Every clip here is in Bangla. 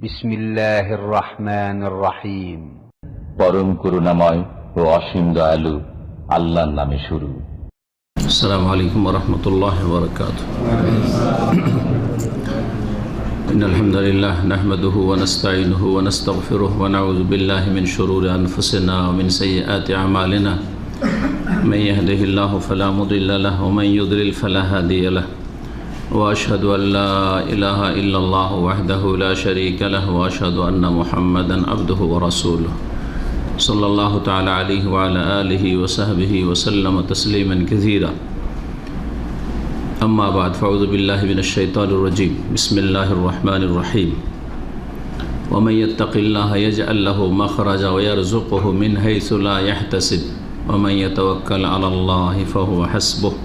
বিসমিল্লাহির রহমানির রহিম। পরম করুণাময় ও অসীম দয়ালু আল্লাহর নামে শুরু। আসসালামু আলাইকুম ওয়া রাহমাতুল্লাহি ওয়া বারাকাতুহু। ইন্নাল হামদালিল্লাহ নাহমাদুহু ওয়া নাস্তাঈনুহু ওয়া নাস্তাগফিরুহু ওয়া নাউযু বিল্লাহি মিন শুরুরি আনফুসিনা ওয়া মিন সাইয়্যাতি আমালিনা। মান ইয়াহদিহিল্লাহু ফালা মুদিল্লা লাহু ওয়া মান ইউদ্লিল ফালা হাদিয়া লাহু। ওয়া আশহাদু আল লা ইলাহা ইল্লাল্লাহু ওয়াহদাহু লা শারীকা লাহু ওয়া আশহাদু আন্না মুহাম্মাদান আবদুহু ওয়া রাসূলুহু। সাল্লাল্লাহু তাআলা আলাইহি ওয়া আলা আলিহি ওয়া সাহবিহি ওয়া সাল্লামা তাসলিমান কাসীরা। আম্মা বা'দ, ফাউযু বিল্লাহি মিনাশ শাইতানির রাজীম। বিসমিল্লাহির রহমানির রহিম। ওয়া মান ইয়াত্তাকিল্লাহা ইয়াজআল লাহু মাখরাজা ওয়া ইয়ারযুকহু মিন হাইসু লা ইয়াহতাসিব ওয়া মান ইয়াতাওয়াক্কাল আলাল্লাহি ফাহুয়া হাসবুহ।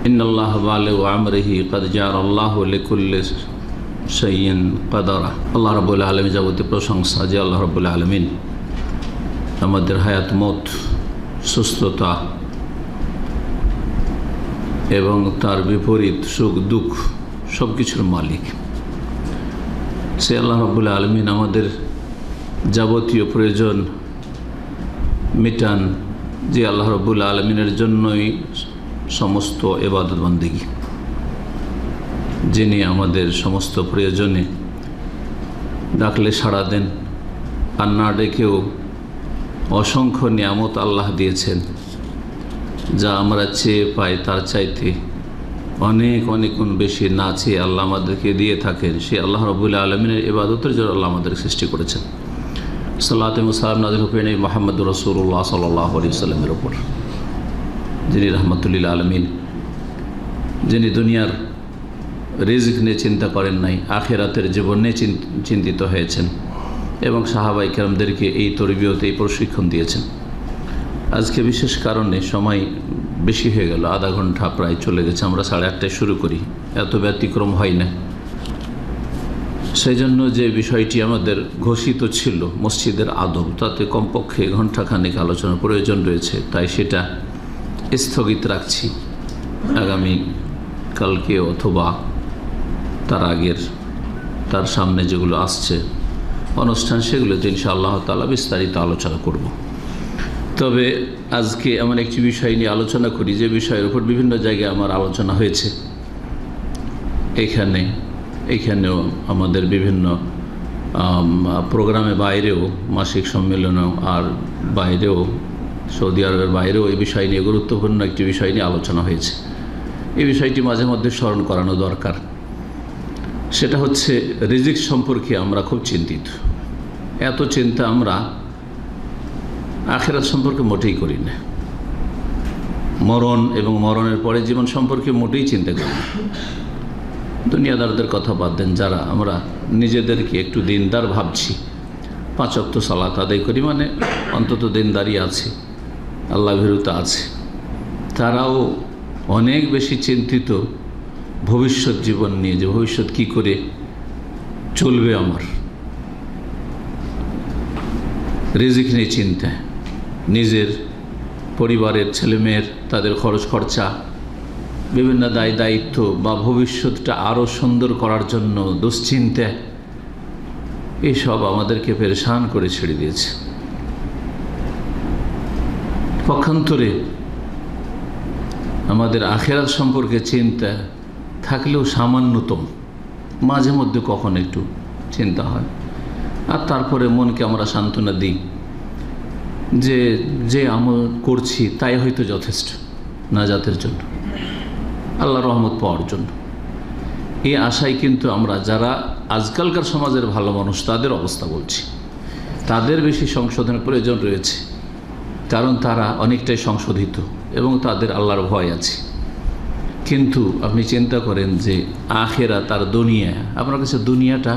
ইন্নাল্লাহা বালিগু আমরিহি ক্বাদ জাআলাল্লাহু লিকুল্লি শাইইন কাদারা। আল্লাহ রাব্বুল আলামিন যাবতীয় প্রশংসা যে আল্লাহ রাব্বুল আলামিন আমাদের হায়াত, মত, সুস্থতা এবং তার বিপরীত সুখ দুঃখ সব কিছুর মালিক। সে আল্লাহ রাব্বুল আলামিন আমাদের যাবতীয় প্রয়োজন মিটান, যে আল্লাহ রাব্বুল আলামিনের জন্যই সমস্ত ইবাদত বন্দেগী, যিনি আমাদের সমস্ত প্রয়োজনে ডাকলে সাড়া দেন, আর না ডেকেও অসংখ্য নিয়ামত আল্লাহ দিয়েছেন, যা আমরা চেয়ে পাই তার চাইতে অনেক অনেক গুণ বেশি না চেয়ে আল্লাহ আমাদেরকে দিয়ে থাকেন। সে আল্লাহ রাব্বুল আলামিনের ইবাদতের জন্য আল্লাহ আমাদেরকে সৃষ্টি করেছেন। সাল্লাতু ওয়া সালাম নাযিল হুকেন মুহাম্মদুর রাসূলুল্লাহ সাল্লাল্লাহু আলাইহি ওয়াসাল্লামের উপর, যিনি রাহমাতুল লিল আলামিন, যিনি দুনিয়ার রিজিক নিয়ে চিন্তা করেন নাই, আখিরাতের জীবন নিয়ে চিন্তিত হয়েছেন এবং সাহাবায়ে কেরামদেরকে এই তরবিয়ত, এই প্রশিক্ষণ দিয়েছেন। আজকে বিশেষ কারণে সময় বেশি হয়ে গেল, আধা ঘন্টা প্রায় চলে গেছে। আমরা 8:30টায় শুরু করি, এত ব্যতিক্রম হয় না। সেই জন্য যে বিষয়টি আমাদের ঘোষিত ছিল মসজিদের আদব, তাতে কমপক্ষে ঘণ্টাখানেক আলোচনার প্রয়োজন রয়েছে, তাই সেটা স্থগিত রাখছি। আগামী কালকে অথবা তার আগের, তার সামনে যেগুলো আসছে অনুষ্ঠান, সেগুলোতে ইনশাআল্লাহ তাআলা বিস্তারিত আলোচনা করব। তবে আজকে এমন একটি বিষয় নিয়ে আলোচনা করি যে বিষয়ের উপর বিভিন্ন জায়গায় আমার আলোচনা হয়েছে। এখানেও আমাদের বিভিন্ন প্রোগ্রামে বাইরেও, মাসিক সম্মেলনেও আর বাইরেও, সৌদি আরবের বাইরেও এই বিষয় নিয়ে গুরুত্বপূর্ণ একটি বিষয় নিয়ে আলোচনা হয়েছে। এই বিষয়টি মাঝে মধ্যে স্মরণ করানো দরকার। সেটা হচ্ছে রিজিক সম্পর্কে আমরা খুব চিন্তিত। এত চিন্তা আমরা আখিরাত সম্পর্কে মোটেই করি না। মরণ এবং মরণের পরে জীবন সম্পর্কে মোটেই চিন্তা করি না। দুনিয়াদারদের কথা বাদ দেন, যারা আমরা নিজেদেরকে একটু দিনদার ভাবছি, 5 ওয়াক্ত সালাত আদায় করি, মানে অন্তত দিনদারি আছে, আল্লাহ ভীরুতা আছে, তারাও অনেক বেশি চিন্তিত ভবিষ্যৎ জীবন নিয়ে, যে ভবিষ্যৎ কি করে চলবে আমার। রিজিক নিয়ে চিন্তা, নিজের পরিবারের ছেলেমেয়ের তাদের খরচ খরচা, বিভিন্ন দায়িত্ব বা ভবিষ্যৎটা আরও সুন্দর করার জন্য দুশ্চিন্তা, এইসব আমাদেরকে পেরেশান করে ছেড়ে দিয়েছে। পক্ষান্তরে আমাদের আখিরাত সম্পর্কে চিন্তা থাকলেও সামান্যতম, মাঝে মধ্যে কখন একটু চিন্তা হয়। আর তারপরে মনকে আমরা সান্ত্বনা দিই যে যে আমল করছি তাই হয়তো যথেষ্ট নাজাতের জন্য, আল্লাহর রহমত পাওয়ার জন্য। এই আশায় কিন্তু আমরা, যারা আজকালকার সমাজের ভালো মানুষ, তাদের অবস্থা বলছি, তাদের বেশি সংশোধনের প্রয়োজন রয়েছে, কারণ তারা অনেকটাই সংশোধিত এবং তাদের আল্লাহর ভয় আছে। কিন্তু আপনি চিন্তা করেন যে আখিরাত আর দুনিয়া, আপনার কাছে দুনিয়াটা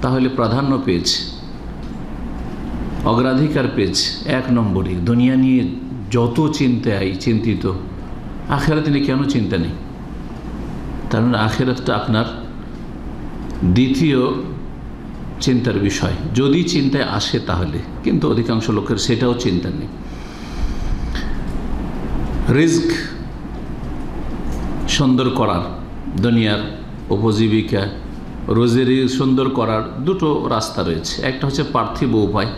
তাহলে প্রাধান্য পেয়েছে, অগ্রাধিকার পেয়েছে 1 নম্বরে। দুনিয়া নিয়ে যত চিন্তিত, আখিরাত নিয়ে কেন চিন্তা নেই? তার মানে আখিরাতটা আপনার দ্বিতীয় চিন্তার বিষয়, যদি চিন্তায় আসে তাহলে। কিন্তু অধিকাংশ লোকের সেটাও চিন্তা নেই। রিজক সুন্দর করার, দুনিয়ার উপজীবিকা রোজেরি সুন্দর করার দুটো রাস্তা রয়েছে। একটা হচ্ছে পার্থিব উপায়,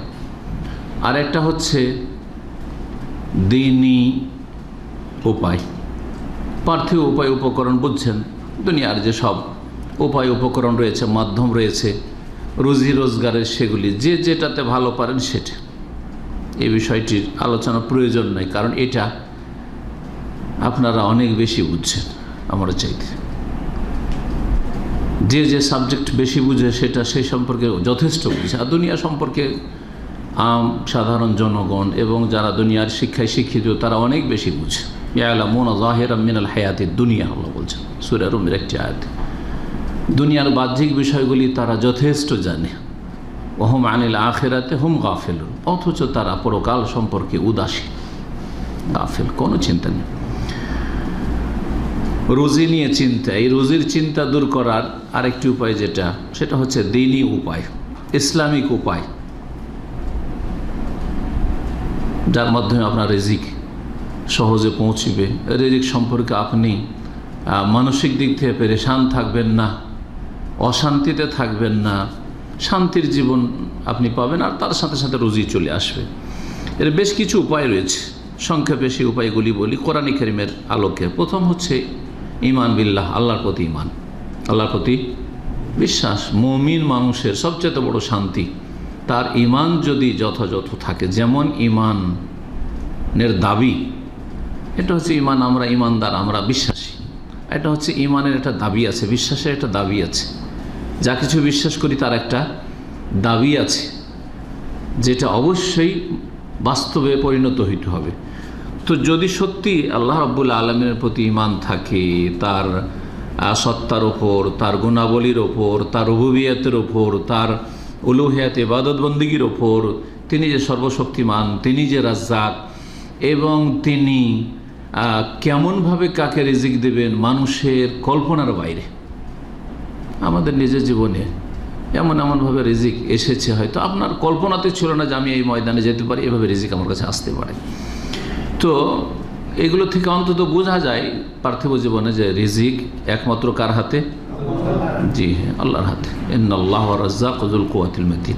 আর একটা হচ্ছে দ্বীনি উপায়। পার্থিব উপায় উপকরণ বুঝছেন, দুনিয়ার যে সব উপায় উপকরণ রয়েছে, মাধ্যম রয়েছে রুজি রোজগারের, সেগুলি যে যেটাতে ভালো পারেন সেটা। এই বিষয়টির আলোচনা প্রয়োজন নয়, কারণ এটা আপনারা অনেক বেশি বুঝছেন আমরা চাইতে। যে যে সাবজেক্ট বেশি বুঝে সেটা সেই সম্পর্কে যথেষ্ট বুঝে। আর দুনিয়া সম্পর্কে সাধারণ জনগণ এবং যারা দুনিয়ার শিক্ষায় শিক্ষিত তারা অনেক বেশি বুঝে। ইয়ালামুনা যাহিরাম মিনাল হায়াতিদ দুনিয়া, আল্লাহ বলছেন সূরা রুমের একটি আয়াত। দুনিয়ার বাহ্যিক বিষয়গুলি তারা যথেষ্ট জানে। ওহুম আনিল আখিরাতে হুম গাফিলুন, অথচ তারা পরকাল সম্পর্কে উদাসীন, গাফিল, কোনো চিন্তা নেই। রুজি নিয়ে চিন্তা, এই রুজির চিন্তা দূর করার আরেকটি উপায় সেটা হচ্ছে দ্বীনি উপায়, ইসলামিক উপায়, যার মাধ্যমে আপনার রিজিক সহজে পৌঁছবে। রিজিক সম্পর্কে আপনি মানসিক দিক থেকে পেরেশান থাকবেন না, অশান্তিতে থাকবেন না, শান্তির জীবন আপনি পাবেন, আর তার সাথে সাথে রুজি চলে আসবে। এর বেশ কিছু উপায় রয়েছে, সংক্ষেপে সেই উপায়গুলি বলি কোরআন কারীমের আলোকে। প্রথম হচ্ছে ঈমান বিল্লাহ, আল্লাহর প্রতি ঈমান, আল্লাহর প্রতি বিশ্বাস। মুমিন মানুষের সবচেয়ে বড় শান্তি তার ঈমান যদি যথাযথ থাকে। যেমন ঈমানের দাবি, এটা হচ্ছে ঈমান, আমরা ঈমানদার, আমরা বিশ্বাসী। এটা হচ্ছে ঈমানের একটা দাবি আছে, বিশ্বাসের একটা দাবি আছে। যা কিছু বিশ্বাস করি তার একটা দাবি আছে, যেটা অবশ্যই বাস্তবে পরিণত হইতে হবে। তো যদি সত্যি আল্লাহ রাব্বুল আলামিনের প্রতি ঈমান থাকে, তার সত্তার ওপর, তার গুণাবলীর ওপর, তার রুবুবিয়তের ওপর, তার উলুহিয়াত ইবাদত বন্দেগীর ওপর, তিনি যে সর্বশক্তিমান, তিনি যে রাজ্জাক, এবং তিনি কেমনভাবে কাকে রিজিক দেবেন মানুষের কল্পনার বাইরে। আমাদের নিজের জীবনে এমনভাবে রিজিক এসেছে, হয়তো আপনার কল্পনাতে ছিল না যে আমি এই ময়দানে যেতে পারি, এভাবে রিজিক আমার কাছে আসতে পারে। তো এগুলো থেকে অন্তত বোঝা যায় পার্থিব জীবনে যে রিজিক একমাত্র কার হাতে? জি হ্যাঁ, আল্লাহর হাতে। ইন্নাল্লাহু রাজ্জাকু যুল কুওয়াতিল মাতিন।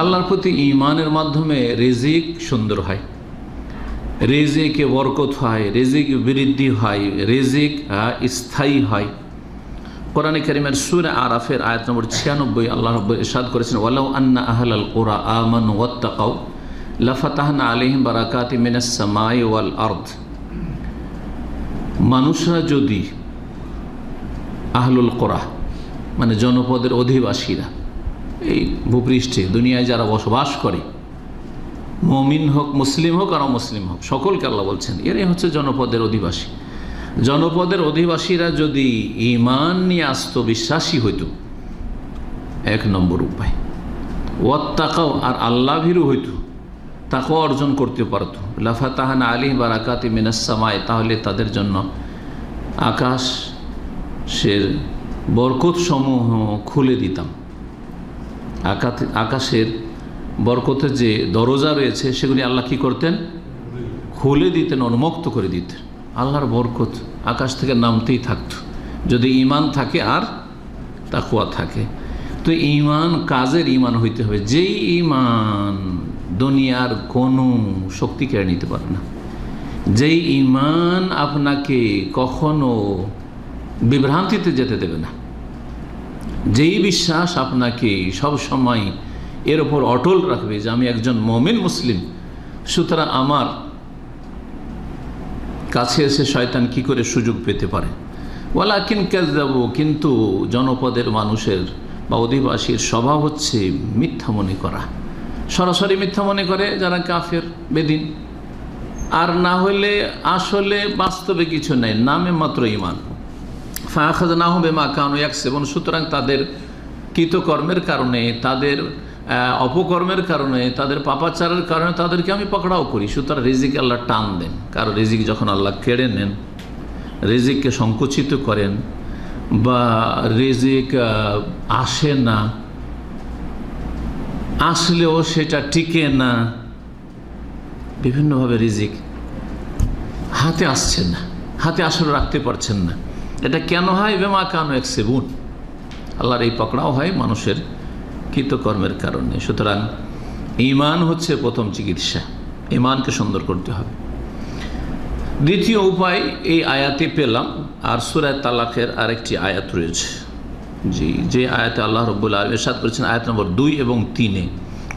আল্লাহর প্রতি ঈমানের মাধ্যমে রিজিক সুন্দর হয়, রিজিকে বরকত হয়, রিজিক বৃদ্ধি হয়, রিজিক স্থায়ী হয়। কোরআন কারীমের সূরা আরাফের আয়াত নম্বর 96 আল্লাহ রাব্বুল ইরশাদ করেছেন, ওয়ালাউ আন্না আহলাল কুরা আমানু ওয়াত্তাকাউ লাফাতাহনা আলাইহিম বারাকাতিম মিনাস সামাই ওয়াল আরদ। মানুষরা যদি, আহলুল কুরা মানে জনপদের অধিবাসীরা, এই ভূপৃষ্ঠে দুনিয়ায় যারা বসবাস করে, মুমিন হোক, মুসলিম হোক আর অমুসলিম হোক, সকলকে আল্লাহ বলছেন এরাই হচ্ছে জনপদের অধিবাসী। জনপদের অধিবাসীরা যদি ঈমান নিয়ে আসতো, বিশ্বাসী হইতো, এক নম্বর উপায়। ওয়াত্তাকাও, আর আল্লাহ ভীরু হইতো, তাকওয়া অর্জন করতে পারত। লাফাতাহনা আলাইহিম বারাকাতিম মিনাস সামাই, তাহলে তাদের জন্য আকাশের বরকত সমূহ খুলে দিতাম। আকাশের বরকতের যে দরজা রয়েছে সেগুলি আল্লাহ কি করতেন? খুলে দিতেন, উন্মুক্ত করে দিতেন। আল্লাহর বরকত আকাশ থেকে নামতেই থাকতো, যদি ঈমান থাকে আর তাকওয়া থাকে। তো ঈমান কাজের ঈমান হইতে হবে, যেই ঈমান দুনিয়ার কোনো শক্তি কেড়ে নিতে পারে না, যেই ঈমান আপনাকে কখনো বিভ্রান্তিতে যেতে দেবে না, যেই বিশ্বাস আপনাকে সব সময় এর ওপর অটল রাখবে যে আমি একজন মুমিন মুসলিম, সুতরাং আমার কাছে এসে শয়তান কি করে সুযোগ পেতে পারে। ওয়ালাকিন কাযযাবু, কিন্তু জনপদের মানুষের বা অধিবাসীর স্বভাব হচ্ছে মিথ্যা মনে করা। সরাসরি মিথ্যা মনে করে যারা কাফের বেদিন, আর না হলে আসলে বাস্তবে কিছু নেই, নামে মাত্র ঈমান। ফাআখাযনাহুম বিমা কানু ইয়াকসিবুন, সুতরাং তাদের কৃতকর্মের কারণে, তাদের অপকর্মের কারণে, তাদের পাপাচারের কারণে তাদেরকে আমি পকড়াও করি। সুতরাং রিজিক আল্লাহ টান দেন, কারণ রিজিক যখন আল্লাহ কেড়ে নেন, রিজিককে সংকুচিত করেন, বা রিজিক আসে না, আসলেও সেটা টিকে না, বিভিন্নভাবে রিজিক হাতে আসছে না, হাতে আসলে রাখতে পারছেন না। এটা কেন হয়? বিমা কানু ইয়াকসিবুন, আল্লাহর এই পকড়াও হয় মানুষের কৃতকর্মের কারণে। সুতরাং ঈমান হচ্ছে প্রথম চিকিৎসা, ঈমানকে সুন্দর করতে হবে। দ্বিতীয় উপায় এই আয়াতে পেলাম, আর সূরা তালাকের আরেকটি আয়াত রয়েছে, জি, যে আয়াতে আল্লাহ রাব্বুল আলামিন ইরশাদ করেছেন আয়াত নম্বর 2 এবং 3-এ,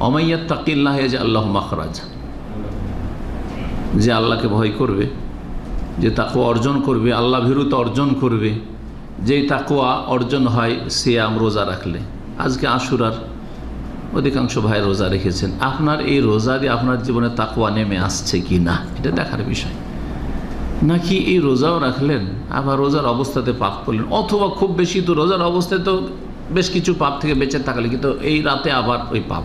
ওমাইয়াত্তাকিল্লাহ ইয়াজআল লাহু মাখরাজা, যে আল্লাহকে ভয় করবে, যে তাকওয়া অর্জন করবে, আল্লাহ ভীরুতা অর্জন করবে, যেই তাকওয়া অর্জন হয় সিয়াম রোজা রাখলে। আজকে আশুরার অধিকাংশ ভাই রোজা রেখেছেন, আপনার এই রোজা দিয়ে আপনার জীবনে তাকওয়া নেমে আসছে কি না এটা দেখার বিষয়। নাকি এই রোজাও রাখলেন আবার রোজার অবস্থাতে পাপ করলেন, অথবা খুব বেশি তো রোজার অবস্থায় তো বেশ কিছু পাপ থেকে বেঁচে থাকলে, কিন্তু এই রাতে আবার ওই পাপ,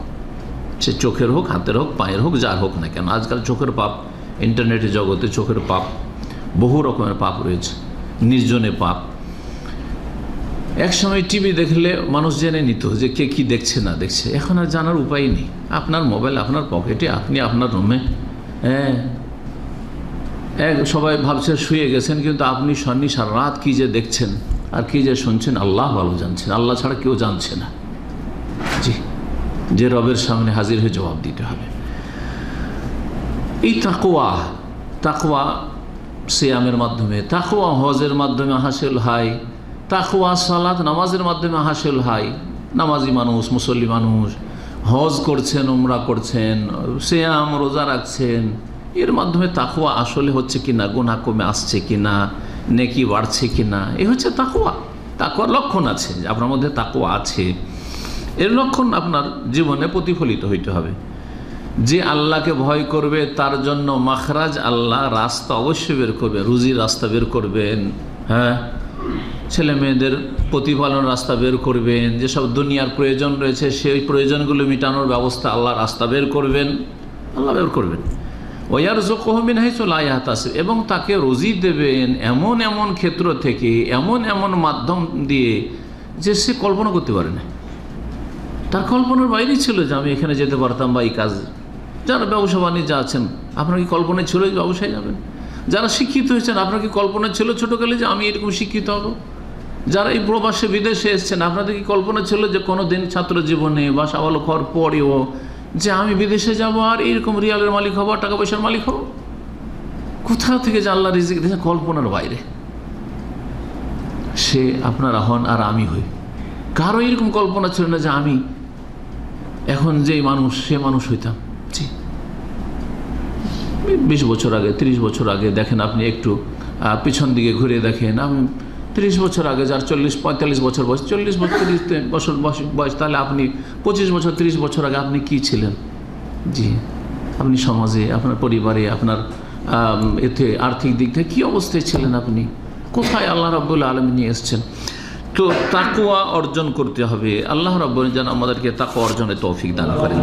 সে চোখের হোক, হাতের হোক, পায়ের হোক, যার হোক না কেন। আজকাল চোখের পাপ, ইন্টারনেটের জগতে চোখের পাপ, বহু রকমের পাপ রয়েছে, নির্জনে পাপ। একসময় টিভি দেখলে মানুষ জেনে নিত যে কে কি দেখছে না দেখছে, এখন আর জানার উপায় নেই। আপনার মোবাইল আপনার পকেটে, আপনি আপনার রুমে, হ্যাঁ, সবাই ভাবছে শুয়ে গেছেন, কিন্তু আপনি সারা রাত কী যে দেখছেন আর কী যে শুনছেন আল্লাহ ভালো জানছেন, আল্লাহ ছাড়া কেউ জানছে না। জি, যে রবের সামনে হাজির হয়ে জবাব দিতে হবে। এই তাকওয়া সিয়ামের মাধ্যমে, তাকওয়া হজের মাধ্যমে হাসিল হয়, তাকওয়া সালাত নামাজের মাধ্যমে হাসিল হয়। নামাজি মানুষ, মুসল্লি মানুষ হজ করছেন, উমরা করছেন, সিয়াম রোজা রাখছেন, এর মাধ্যমে তাকওয়া আসলে হচ্ছে কিনা, গুনাহ কমে আসছে কিনা, নেকি বাড়ছে কিনা, এ হচ্ছে তাকওয়া। তাকওয়ার লক্ষণ আছে, আপনার মধ্যে তাকওয়া আছে, এর লক্ষণ আপনার জীবনে প্রতিফলিত হইতে হবে। যে আল্লাহকে ভয় করবে তার জন্য মাখরাজ, আল্লাহ রাস্তা অবশ্যই বের করবে, রুজির রাস্তা বের করবেন, হ্যাঁ, ছেলে মেয়েদের প্রতিপালন রাস্তা বের করবেন, যেসব দুনিয়ার প্রয়োজন রয়েছে সেই প্রয়োজনগুলো মেটানোর ব্যবস্থা আল্লাহ রাস্তা বের করবেন, আল্লাহ বের করবেন। ওয়ারযুকুহু মিন হাইসু লা ইয়াহতাসিব, এবং তাকে রুজি দেবেন এমন এমন ক্ষেত্র থেকে, এমন এমন মাধ্যম দিয়ে যে সে কল্পনা করতে পারে না, তার কল্পনার বাইরেই ছিল যে আমি এখানে যেতে পারতাম বা এই কাজ। যারা ব্যবসা বাণিজ্য আছেন, আপনার কি কল্পনায় ছিল যে ব্যবসায় যাবেন? যারা শিক্ষিত হয়েছেন, আপনার কি কল্পনা ছিল ছোটোকালে যে আমি এরকম শিক্ষিত হব? যারা এই প্রবাসে বিদেশে এসেছেন, আপনাদের কি কল্পনা ছিল যে কোনো দিন ছাত্র জীবনে বা সাবালক হওয়ার পরেও যে আমি বিদেশে যাব আর এইরকম রিয়ালের মালিক হব, টাকা পয়সার মালিক হব? কোথা থেকে যে আল্লাহ রিজিক দিয়েছে কল্পনার বাইরে, সে আপনারা হন আর আমি হই। কারো এরকম কল্পনা ছিল না যে আমি এখন যেই মানুষ সে মানুষ হইতাম। জি, 20 বছর আগে, 30 বছর আগে দেখেন, আপনি একটু পিছন দিকে ঘুরে দেখেন, আমি 30 বছর আগে যার 40-45 বছর বয়স, 40 বছর বয়স, তাহলে আপনি 25 বছর 30 বছর আগে আপনি কি ছিলেন? জি, আপনি সমাজে, আপনার পরিবারে, আপনার এতে আর্থিক দিক থেকে কী অবস্থায় ছিলেন? আপনি কোথায় আল্লাহ রাব্বুল আলামিন নিয়ে এসেছেন? তো তাকওয়া অর্জন করতে হবে। আল্লাহ রাব্বুল যেন আমাদেরকে তাকওয়া অর্জনে তৌফিক দান করেন।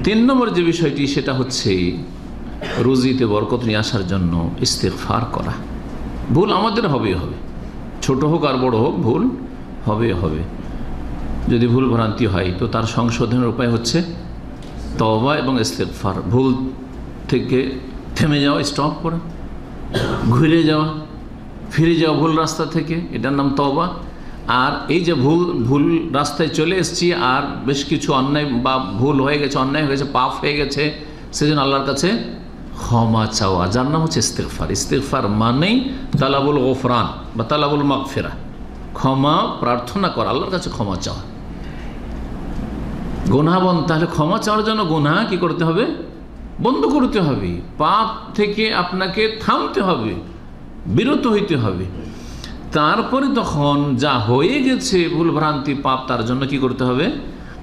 3 নম্বর যে বিষয়টি, সেটা হচ্ছে রুজিতে বরকত নিয়ে আসার জন্য ইস্তিগফার করা। ভুল আমাদের হবেই হবে, ছোট হোক আর বড় হোক, ভুল হবে। যদি ভুল ভ্রান্তি হয় তো তার সংশোধনের উপায় হচ্ছে তওবা এবং ইস্তিগফার। ভুল থেকে থেমে যাওয়া, স্টপ করা, ঘুরে যাওয়া, ফিরে যাওয়া ভুল রাস্তা থেকে, এটার নাম তওবা। আর এই যে ভুল রাস্তায় চলে এসেছি আর বেশ কিছু অন্যায় বা ভুল হয়ে গেছে, অন্যায় হয়ে গেছে, পাপ হয়ে গেছে, সেজন্য আল্লাহর কাছে ক্ষমা চাওয়া, যার নাম হচ্ছে ইস্তিগফার। ইস্তিগফার মানেই তালাবুল গফরান বা তালাবুল মাগফিরা, ক্ষমা প্রার্থনা করা, আল্লাহর কাছে ক্ষমা চাওয়া। গুনাহবন, তাহলে ক্ষমা চাওয়ার জন্য গুনাহ কি করতে হবে? বন্ধ করতে হবে, পাপ থেকে আপনাকে থামতে হবে, বিরত হইতে হবে। তারপরে তখন যা হয়ে গেছে ভুল ভ্রান্তি পাপ, তার জন্য কি করতে হবে?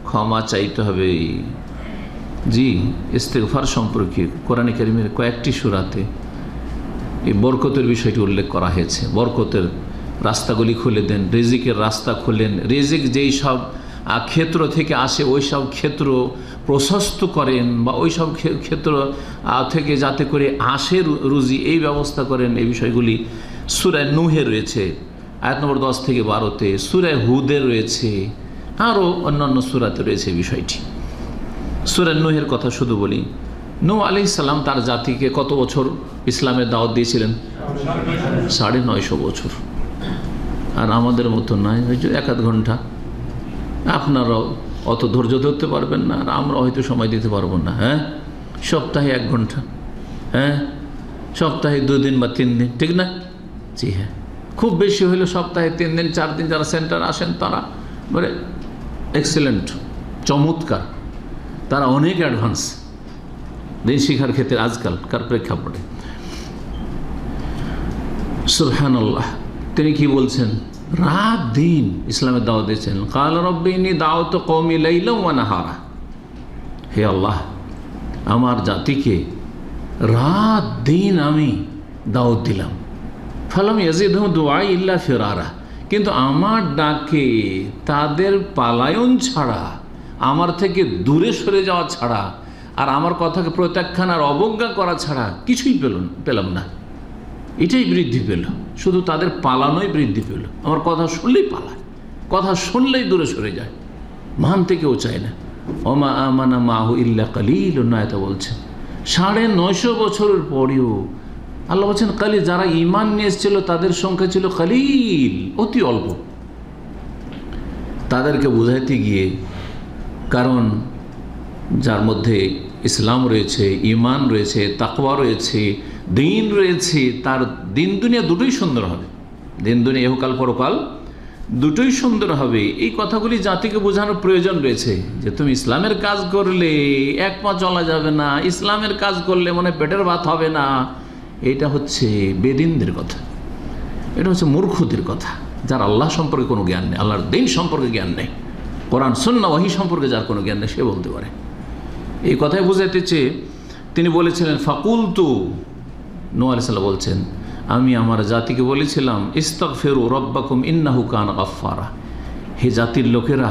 ক্ষমা চাইতে হবে। জি, ইস্তিগফার সম্পর্কে কোরআনে কারীমের কয়েকটি সূরাতে এই বরকতের বিষয়টি উল্লেখ করা হয়েছে। বরকতের রাস্তাগুলি খুলে দেন, রিজিকের রাস্তা খুলেন, রিজিক যেই সব ক্ষেত্র থেকে আসে ওই সব ক্ষেত্র প্রশস্ত করেন, বা ওই সব ক্ষেত্র থেকে যাতে করে আসে রুজি, এই ব্যবস্থা করেন। এই বিষয়গুলি সূরা নূহে রয়েছে আয়াত নম্বর 10 থেকে 12-তে, সূরা হুদে রয়েছে, আরও অন্যান্য সূরাতে রয়েছে বিষয়টি। সূরা নূহের কথা শুধু বলি, নূহ আলাইহিস সালাম তার জাতিকে কত বছর ইসলামের দাওয়াত দিয়েছিলেন? 950 বছর। আর আমাদের মতো নয়, ওই যে 1-8 ঘন্টা। আপনারাও অত ধৈর্য ধরতে পারবেন না, আর আমরা হয়তো সময় দিতে পারবো না। হ্যাঁ, সপ্তাহে 1 ঘন্টা, হ্যাঁ, সপ্তাহে 2 দিন বা 3 দিন, ঠিক না? জি হ্যাঁ, খুব বেশি হলে সপ্তাহে 3 দিন 4 দিন। যারা সেন্টার আসেন তারা মানে এক্সেলেন্ট, চমৎকার, তারা অনেক অ্যাডভান্স দিন শিক্ষার ক্ষেত্রে আজকালকার প্রেক্ষাপটে। সুবহানাল্লাহ। তিনি কি বলছেন? রাত দিন ইসলামের দাওয়াত দিয়েছেন। কাল রব্বি ইন্নী দাওয়াতু কওমি লাইলান ওয়া নাহারা, হে আল্লাহ, আমার জাতিকে রাত দিন আমি দাওয়াত দিলাম। ফালাম ইয়াজিদহুম দুআই ইল্লা ফিরারা, কিন্তু আমার ডাকে তাদের পালায়ন ছাড়া, আমার থেকে দূরে সরে যাওয়া ছাড়া, আর আমার কথাকে প্রত্যাখ্যান আর অবজ্ঞা করা ছাড়া কিছুই পেলাম না। এটাই বৃদ্ধি পেল, শুধু তাদের পালানোই বৃদ্ধি পেল। আমার কথা শুনলেই পালায়, কথা শুনলেই দূরে সরে যায়, মানতে কেউ চায় না। ওমা আমানা মাহু ইল্লা কালিলুন, আয়াতে বলছেন 950 বছরের পরেও আল্লাহ বলছেন কালিল, যারা ঈমান নিয়ে এসেছিল তাদের সংখ্যা ছিল কালিল, অতি অল্প। তাদেরকে বুঝাইতে গিয়ে, কারণ যার মধ্যে ইসলাম রয়েছে, ঈমান রয়েছে, তাকওয়া রয়েছে, দিন রয়েছে, তার দিন দুনিয়া দুটোই সুন্দর হবে। দিন দুনিয়া ইহকাল পরকাল দুটোই সুন্দর হবে। এই কথাগুলি জাতিকে বোঝানোর প্রয়োজন রয়েছে যে তুমি ইসলামের কাজ করলে 1 পা চলা যাবে না, ইসলামের কাজ করলে মনে পেটের ভাত হবে না। এটা হচ্ছে বেদিনদের কথা, এটা হচ্ছে মূর্খদের কথা, যার আল্লাহ সম্পর্কে কোনো জ্ঞান নেই, আল্লাহর দিন সম্পর্কে জ্ঞান নেই, কোরআন সুন্নাহ ওহী সম্পর্কে যার কোনো জ্ঞান নেই, সে বলতে পারে। এই কথাই বোঝাতে চেয়ে তিনি বলেছিলেন ফাকুলতু, নূহ আলাইহিস সালাম বলছেন, আমি আমার জাতিকে বলেছিলাম ইস্তাগফিরু রাব্বাকুম ইন্নাহু কানা গাফফারা, হে জাতির লোকেরা,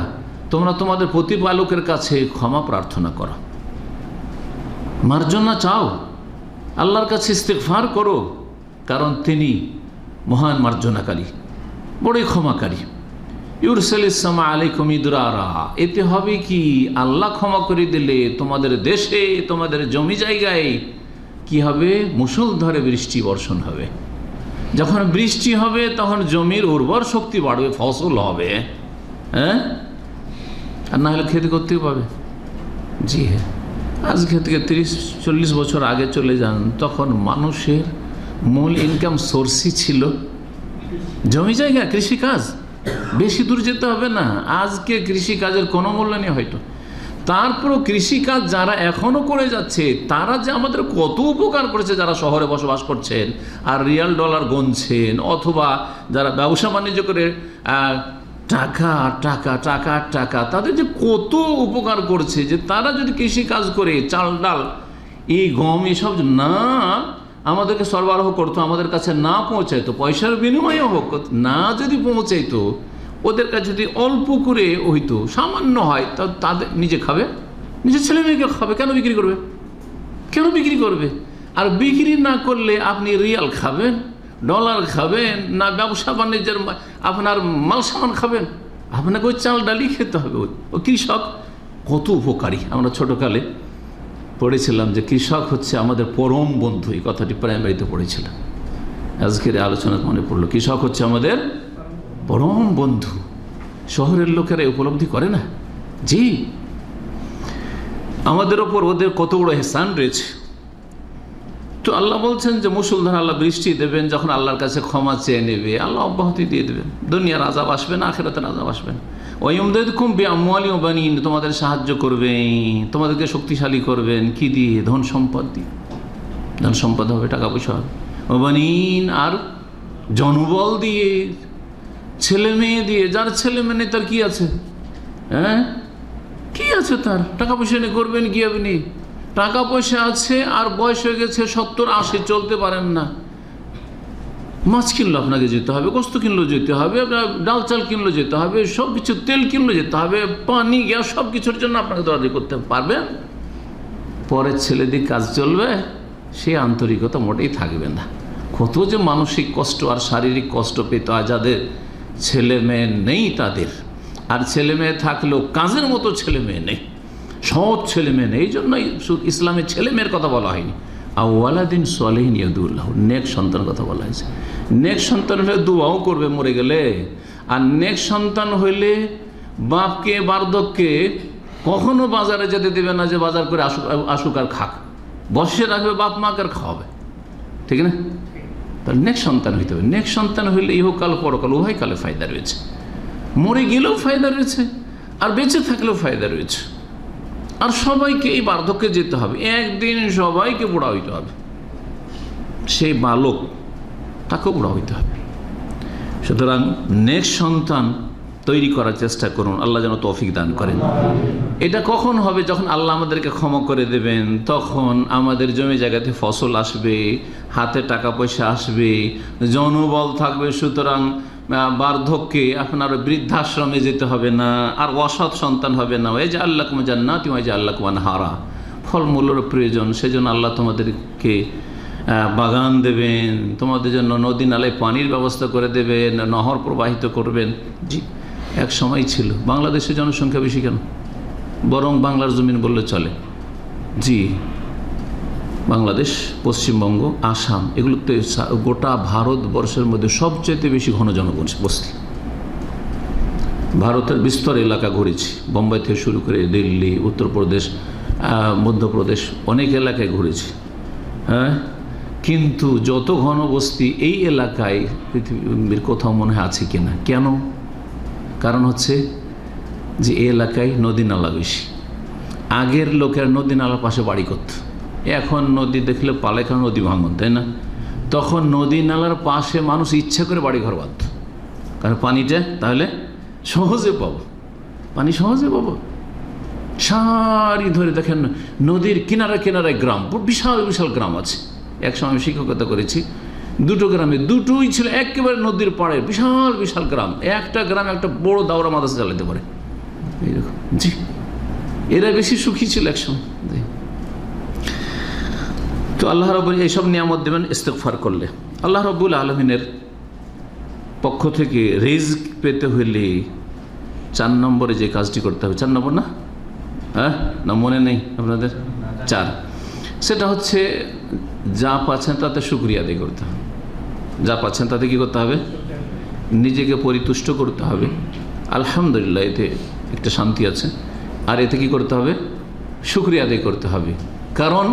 তোমরা তোমাদের প্রতিপালকের কাছে ক্ষমা প্রার্থনা করো, মার্জনা চাও, আল্লাহর কাছে ইস্তিগফার করো, কারণ তিনি মহান মার্জনাকারী, বড়ই ক্ষমাকারী। ইউরসিলিস সামা আলাইকুম ইদরারা, এতে হবে কি, আল্লাহ ক্ষমা করে দিলে তোমাদের দেশে, তোমাদের জমি জায়গায় কি হবে, মুষলধারে বৃষ্টি বর্ষণ হবে। যখন বৃষ্টি হবে তখন জমির উর্বর শক্তি বাড়বে, ফসল হবে, হ্যাঁ, আর না হলে খেতে করতেও পাবে। জি হ্যাঁ, আজকে থেকে 30-40 বছর আগে চলে যান, তখন মানুষের মূল ইনকাম সোর্সই ছিল জমি জায়গা, কৃষিকাজ। বেশি দূর যেতে হবে না, আজকে কৃষিকাজের কোনো মূল্য নেই হয়তো। তারপরও কৃষিকাজ যারা এখনও করে যাচ্ছে, তারা যে আমাদের কত উপকার করেছে, যারা শহরে বসবাস করছেন আর রিয়াল ডলার গুনছেন, অথবা যারা ব্যবসা বাণিজ্য করে টাকা টাকা টাকা টাকা, তাদের যে কত উপকার করছে, যে তারা যদি কৃষিকাজ করে চাল ডাল এই গম এসব না আমাদেরকে সরবরাহ করতো, আমাদের কাছে না পৌঁছাইতো, পয়সার বিনিময়ে হোক না, যদি পৌঁছাইতো, ওদের কাছে যদি অল্প করে হইতো, সামান্য হয়, তা তাদের নিজে খাবে, নিজের ছেলে মেয়েকে খাবে, কেন বিক্রি করবে, কেন বিক্রি করবে? আর বিক্রি না করলে আপনি রিয়াল খাবেন, ডলার খাবেন না, ব্যবসা বাণিজ্যের আপনার মাল সামান খাবেন? আপনাকে ওই চাল ডালি খেতে হবে। ও কৃষক কত উপকারী, আমরা ছোটোকালে পড়েছিলাম যে কৃষক হচ্ছে আমাদের পরম বন্ধু, এই কথাটি প্রাইমারিতে পড়েছিলাম। আজকের আলোচনা মনে পড়লো, কৃষক হচ্ছে আমাদের পরম বন্ধু। শহরের লোকেরা উপলব্ধি করে না। জি, আমাদের ওপর ওদের কত বড় এহসান রয়েছে। তো আল্লাহ বলছেন যে মুষলধারে আল্লাহ বৃষ্টি দেবেন, যখন আল্লাহর কাছে ক্ষমা চেয়ে নেবে আল্লাহ অব্যাহতি দিয়ে দেবেন। দুনিয়ার আযাব আসবে না, আখিরাতের আযাব আসবে না। ওয়ায়ুমদিদকুম বিআমওয়ালিন ওয়া বানিন, তোমাদের সাহায্য করবেন, তোমাদেরকে শক্তিশালী করবেন, কি দিয়ে? ধন সম্পদ দিয়ে। ধন সম্পদ হবে, টাকা পয়সা হবে। ওয়া বানিন, আর জনবল দিয়ে, ছেলে মেয়ে দিয়ে। যার ছেলে মেয়ে তার কি আছে? হ্যাঁ, কি আছে তার? টাকা পয়সা নিয়ে করবেন কি আপনি? টাকা পয়সা আছে আর বয়স হয়ে গেছে 70-80, চলতে পারেন না, মাছ কিনলো আপনাকে যেতে হবে, গোস্ত কিনলো যেতে হবে, ডাল চাল কিনলো যেতে হবে, সব কিছু, তেল কিনলো যেতে হবে, পানি গ্যাস সব কিছুর জন্য আপনাকে দৌড়াদৌড়ি করতে পারবেন। পরের ছেলে দিয়ে কাজ চলবে, সে আন্তরিকতা মোটেই থাকবে না। কত যে মানসিক কষ্ট আর শারীরিক কষ্ট পেতে হয় যাদের ছেলে মেয়ে নেই তাদের। আর ছেলে মেয়ে থাকলেও কাজের মতো ছেলে মেয়ে নেই, সৎ ছেলে মেয়ে নেই। এই জন্যই ইসলামের ছেলে মেয়ের কথা বলা হয়নি, আওয়ালাদিন সালিহিন ইয়াদুল্লাহ, নেক সন্তান কথা বলা হয়েছে। নেক সন্তান হলে দোয়াও করবে মরে গেলে। আর নেক সন্তান হইলে বাপকে বার্ধক্যে কখনো বাজারে যেতে দেবে না যে বাজার করে আসুক আর খাক, বসে রাখবে বাপ মাকে আর খাওয়াবে, ঠিক না? তাহলে নেক সন্তান হইতে হবে। নেক সন্তান হইলে ইহকাল পরকাল উভয় কালে ফায়দা রয়েছে, মরে গেলেও ফায়দা রয়েছে আর বেঁচে থাকলেও ফায়দা রয়েছে। আর সবাইকে এই বার্ধক্যে যেতে হবে, একদিন সবাইকে বুড়া হইতে হবে, সেই বালক তাকেও বুড়া হইতে হবে। সুতরাং নেক সন্তান তৈরি করার চেষ্টা করুন, আল্লাহ যেন তৌফিক দান করেন। এটা কখন হবে? যখন আল্লাহ আমাদেরকে ক্ষমা করে দেবেন, তখন আমাদের জমি জায়গাতে ফসল আসবে, হাতে টাকা পয়সা আসবে, জনবল থাকবে। সুতরাং বার্ধক্যে আপনার বৃদ্ধাশ্রমে যেতে হবে না, আর অসৎ সন্তান হবে না। ওই যে আল্লাহ কুমা জান্নাত, ওই যে আল্লাহ কুমান হারা, ফলমূলের প্রয়োজন, সেজন্য আল্লাহ তোমাদেরকে বাগান দেবেন, তোমাদের জন্য নদী নালায় পানির ব্যবস্থা করে দেবেন, নহর প্রবাহিত করবেন। জি, এক সময় ছিল। বাংলাদেশের জনসংখ্যা বেশি কেন? বরং বাংলার জমিন বললে চলে। জি, বাংলাদেশ, পশ্চিমবঙ্গ, আসাম, এগুলোতে গোটা ভারতবর্ষের মধ্যে সবচেয়ে বেশি ঘন জনবসতি। ভারতের বিস্তর এলাকা ঘুরেছি, বোম্বাই থেকে শুরু করে দিল্লি, উত্তরপ্রদেশ, মধ্যপ্রদেশ, অনেক এলাকায় ঘুরেছি। হ্যাঁ, কিন্তু যত ঘনবস্তি এই এলাকায় পৃথিবীর কোথাও মনে হয় আছে কিনা। কেন? কারণ হচ্ছে যে এই এলাকায় নদী নালা বেশি। আগের লোকের নদী নালার পাশে বাড়ি করত, এখন নদী দেখলে পালেখা নদী ভাঙন, তাই না? তখন নদী নালার পাশে মানুষ ইচ্ছা করে বাড়ি ঘর বাঁধত, কারণ পানিটা তাহলে সহজে পাবো, পানি সহজে পাবো। সারি ধরে দেখেন নদীর কিনারায় কিনারায় গ্রাম, বিশাল বিশাল গ্রাম আছে। এক সময় আমি শিক্ষকতা করেছি, দুটো গ্রামে, দুটোই ছিল একেবারে নদীর পাড়ে বিশাল বিশাল গ্রাম। একটা গ্রামে একটা বড় দাওরা মাদ্রাসা চালাতে পারে এইরকম। জি, এরা বেশি সুখী ছিল একসময়। তো আল্লাহ রাব্বুল এইসব নিয়ামত দেবেন ইস্তেগফার করলে। আল্লাহ রাব্বুল আলামিনের পক্ষ থেকে রিজক পেতে হইলে 4 নম্বরে যে কাজটি করতে হবে, 4 নম্বর না? হ্যাঁ, না মনে নেই আপনাদের? 4, সেটা হচ্ছে যা পাচ্ছেন তাতে শুকরিয়া আদায় করতে হবে। যা পাচ্ছেন তাতে কী করতে হবে? নিজেকে পরিতুষ্ট করতে হবে। আলহামদুলিল্লাহ, এতে একটা শান্তি আছে। আর এতে কী করতে হবে? শুকরিয়া আদায় করতে হবে। কারণ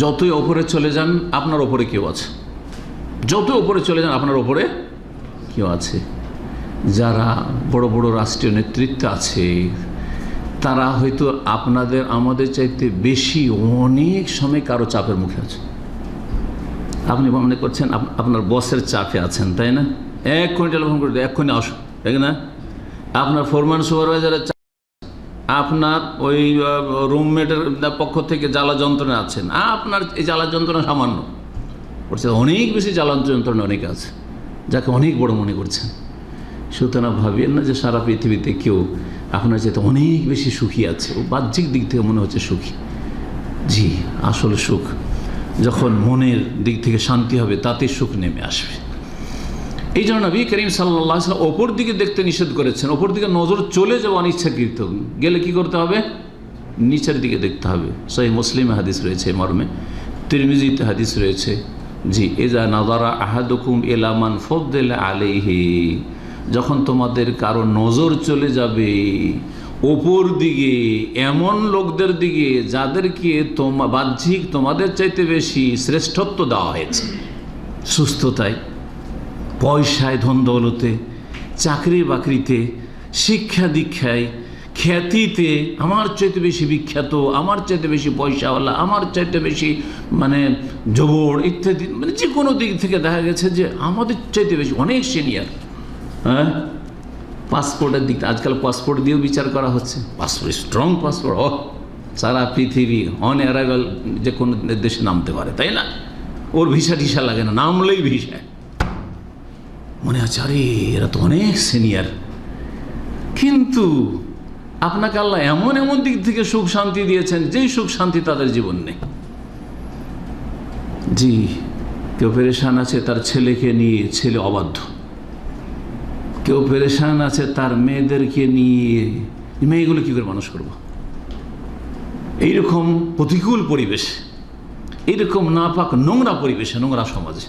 যতই ওপরে চলে যান আপনার ওপরে কেউ আছে, যত ওপরে চলে যান আপনার ওপরে কেউ আছে। যারা বড় বড় রাষ্ট্রীয় নেতৃত্বে আছে তারা হয়তো আপনাদের আমাদের চাইতে বেশি অনেক সময় কারো চাপের মুখে আছে। আপনি মনে করছেন আপনার বসের চাপে আছেন, তাই না? 1 কুইন্টাল ফোন করে এক্ষুনি আসো, তাই না? আপনার ফোরম্যান সুপারভাইজারের চাপ, আপনার ওই রুমমেটের পক্ষ থেকে জ্বালা যন্ত্রণা আছেন, আপনার এই জ্বালা যন্ত্রণা সামান্য, করছে অনেক বেশি জ্বালা যন্ত্রণা অনেকে আছে যাকে অনেক বড় মনে করছেন। সুতরাং ভাবিয়েন না যে সারা পৃথিবীতে কেউ আপনার চাইতে অনেক বেশি সুখী আছে। ও বাহ্যিক দিক থেকে মনে হচ্ছে সুখী। জি, আসল সুখ যখন মনের দিক থেকে শান্তি হবে তাতে সুখ নেমে আসবে। এই জন্য নবী করিম সাল্লাল্লাহু আলাইহি ওয়াসাল্লাম ওপর দিকে দেখতে নিষেধ করেছেন। ওপর দিকে নজর চলে যাওয়া অনিচ্ছাকৃত গেলে কি করতে হবে? নিচের দিকে দেখতে হবে। সহিহ মুসলিমে হাদিস রয়েছে মর্মে, তিরমিজিতে হাদিস রয়েছে। জি, ইজা নাযারা আহাদুকুম ইলা মান ফাদ্দালা আলাইহি, যখন তোমাদের কারো নজর চলে যাবে ওপর দিকে এমন লোকদের দিকে যাদেরকে বাহ্যিক তোমাদের চাইতে বেশি শ্রেষ্ঠত্ব দেওয়া হয়েছে, সুস্থতায়, পয়সায়, ধন দৌলতে, চাকরি বাকরিতে, শিক্ষা দীক্ষায়, খ্যাতিতে, আমার চাইতে বেশি বিখ্যাত, আমার চাইতে বেশি পয়সাওয়ালা, আমার চাইতে বেশি মানে জবর ইত্যাদি, মানে যে কোনো দিক থেকে দেখা গেছে যে আমাদের চাইতে বেশি অনেক সিনিয়র। হ্যাঁ, পাসপোর্টের দিকটা আজকাল পাসপোর্ট দিয়েও বিচার করা হচ্ছে। পাসপোর্ট, স্ট্রং পাসপোর্ট, সারা পৃথিবী অন অ্যারাইভাল যে কোনো দেশে নামতে পারে, তাই না? ওর ভিসা টিসা লাগে না, নামলেই ভিসা। মনে আছে আরে এরা তো অনেক সিনিয়র। কিন্তু আপনাকে আল্লাহ এমন এমন দিক থেকে সুখ শান্তি দিয়েছেন যেই সুখ শান্তি তাদের জীবন নেই। জি, কেউ পেরেশান আছে তার ছেলেকে নিয়ে, ছেলে অবাধ্য। কেউ পেরেশান আছে তার মেয়েদেরকে নিয়ে, মেয়েগুলো কী করে মানুষ করবো? এইরকম প্রতিকূল পরিবেশ এরকম নাপাক নোংরা পরিবেশে, নোংরা সমাজে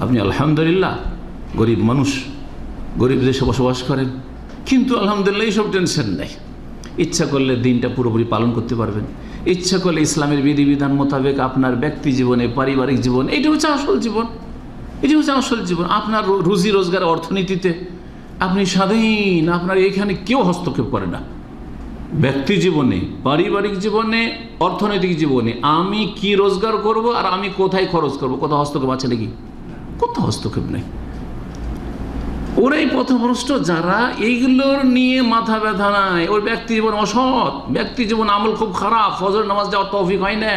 আপনি আলহামদুলিল্লাহ গরিব মানুষ, গরিব দেশে বসবাস করেন, কিন্তু আলহামদুলিল্লাহ এইসব টেনশন নেই। ইচ্ছা করলে দিনটা পুরোপুরি পালন করতে পারবেন, ইচ্ছা করলে ইসলামের বিধিবিধান মোতাবেক আপনার ব্যক্তি জীবনে, পারিবারিক জীবন, এটা হচ্ছে আসল জীবন, এটি হচ্ছে আসল জীবন। আপনার রুজি রোজগার, অর্থনীতিতে আপনি স্বাধীন, আপনার এখানে কেউ হস্তক্ষেপ করে না। ব্যক্তি জীবনে, পারিবারিক জীবনে, অর্থনৈতিক জীবনে আমি কি রোজগার করব আর আমি কোথায় খরচ করব, কোথাও হস্তক্ষেপ আছে নাকি? কোথাও হস্তক্ষেপ নেই। ওরাই পথভ্রষ্ট যারা এইগুলোর নিয়ে মাথা ব্যথা নাই। ওর ব্যক্তি জীবন অসৎ, ব্যক্তি জীবন আমল খুব খারাপ, ফজর নামাজ যাওয়ার তৌফিক হয় না,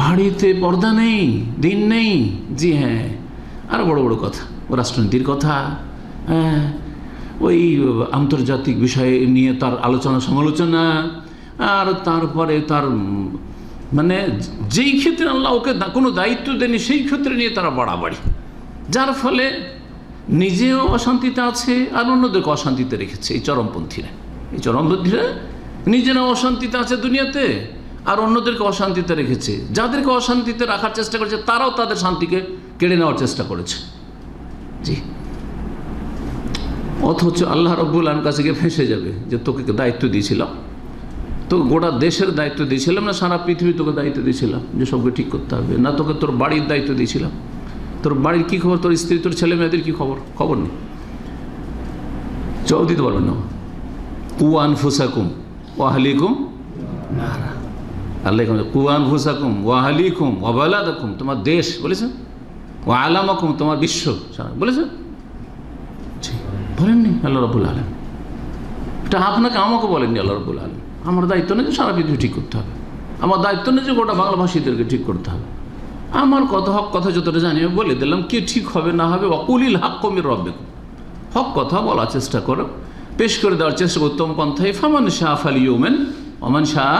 বাড়িতে পর্দা নেই, দিন নেই। জি হ্যাঁ, আর বড় বড় কথা, ও রাষ্ট্রনীতির কথা, হ্যাঁ, ওই আন্তর্জাতিক বিষয় নিয়ে তার আলোচনা সমালোচনা, আর তারপরে তার মানে যেই ক্ষেত্রে আল্লাহ ওকে কোনো দায়িত্ব দেয়নি সেই ক্ষেত্রে নিয়ে তারা বাড়াবাড়ি, যার ফলে নিজেও অশান্তিতে আছে আর অন্যদেরকে অশান্তিতে রেখেছে। এই চরমপন্থীরা নিজেরা অশান্তিতে আছে দুনিয়াতে আর অন্যদেরকে অশান্তিতে রেখেছে। যাদেরকে অশান্তিতে রাখার চেষ্টা করেছে তারাও তাদের শান্তিকে কেড়ে নেওয়ার চেষ্টা করেছে। জি, অথচ আল্লাহ রাব্বুল আলামিনের কাছে গিয়ে ফেঁসে যাবে যে তোকে দায়িত্ব দিয়েছিলাম, তো গোটা দেশের দায়িত্ব দিয়েছিলাম না, সারা পৃথিবী তোকে দায়িত্ব দিয়েছিলাম যে সবকে ঠিক করতে হবে, না তোকে তোর বাড়ির দায়িত্ব দিয়েছিলাম, তোর বাড়ির কী খবর, তোর স্ত্রী, তোর ছেলে মেয়েদের কী খবর, খবর নেই, জবাব দিতে পারবেন না। কু আনফুসাকুম ওয়াহলিকুম নারা, আল্লাহ কু আনফুসাকুম ওয়াহলিকুম ওয়াবালাদাকুম, তোমার দেশ বলেছেন, ও আলামাকুম, তোমার বিশ্ব বলেছেন, বলেননি আল্লাহ রাব্বুল আলামিন। এটা আপনাকে আমাকে বলেননি আল্লাহ রাব্বুল আলামিন। আমার দায়িত্ব নেই যে সারা পৃথিবী ঠিক করতে হবে, আমার দায়িত্ব নেই যে গোটা বাংলাভাষীদেরকে ঠিক করতে হবে। আমার কথা, হক কথা যতটা জানি আমি বলে দিলাম, কে ঠিক হবে না হবে ওয়াকুলিল হাক্কু মির রাব্বিকুম, হক কথা বলার চেষ্টা করো, পেশ করে দেওয়ার চেষ্টা, উত্তম পন্থায়। ফামান শাআ ফালিউমিন ওমান শাআ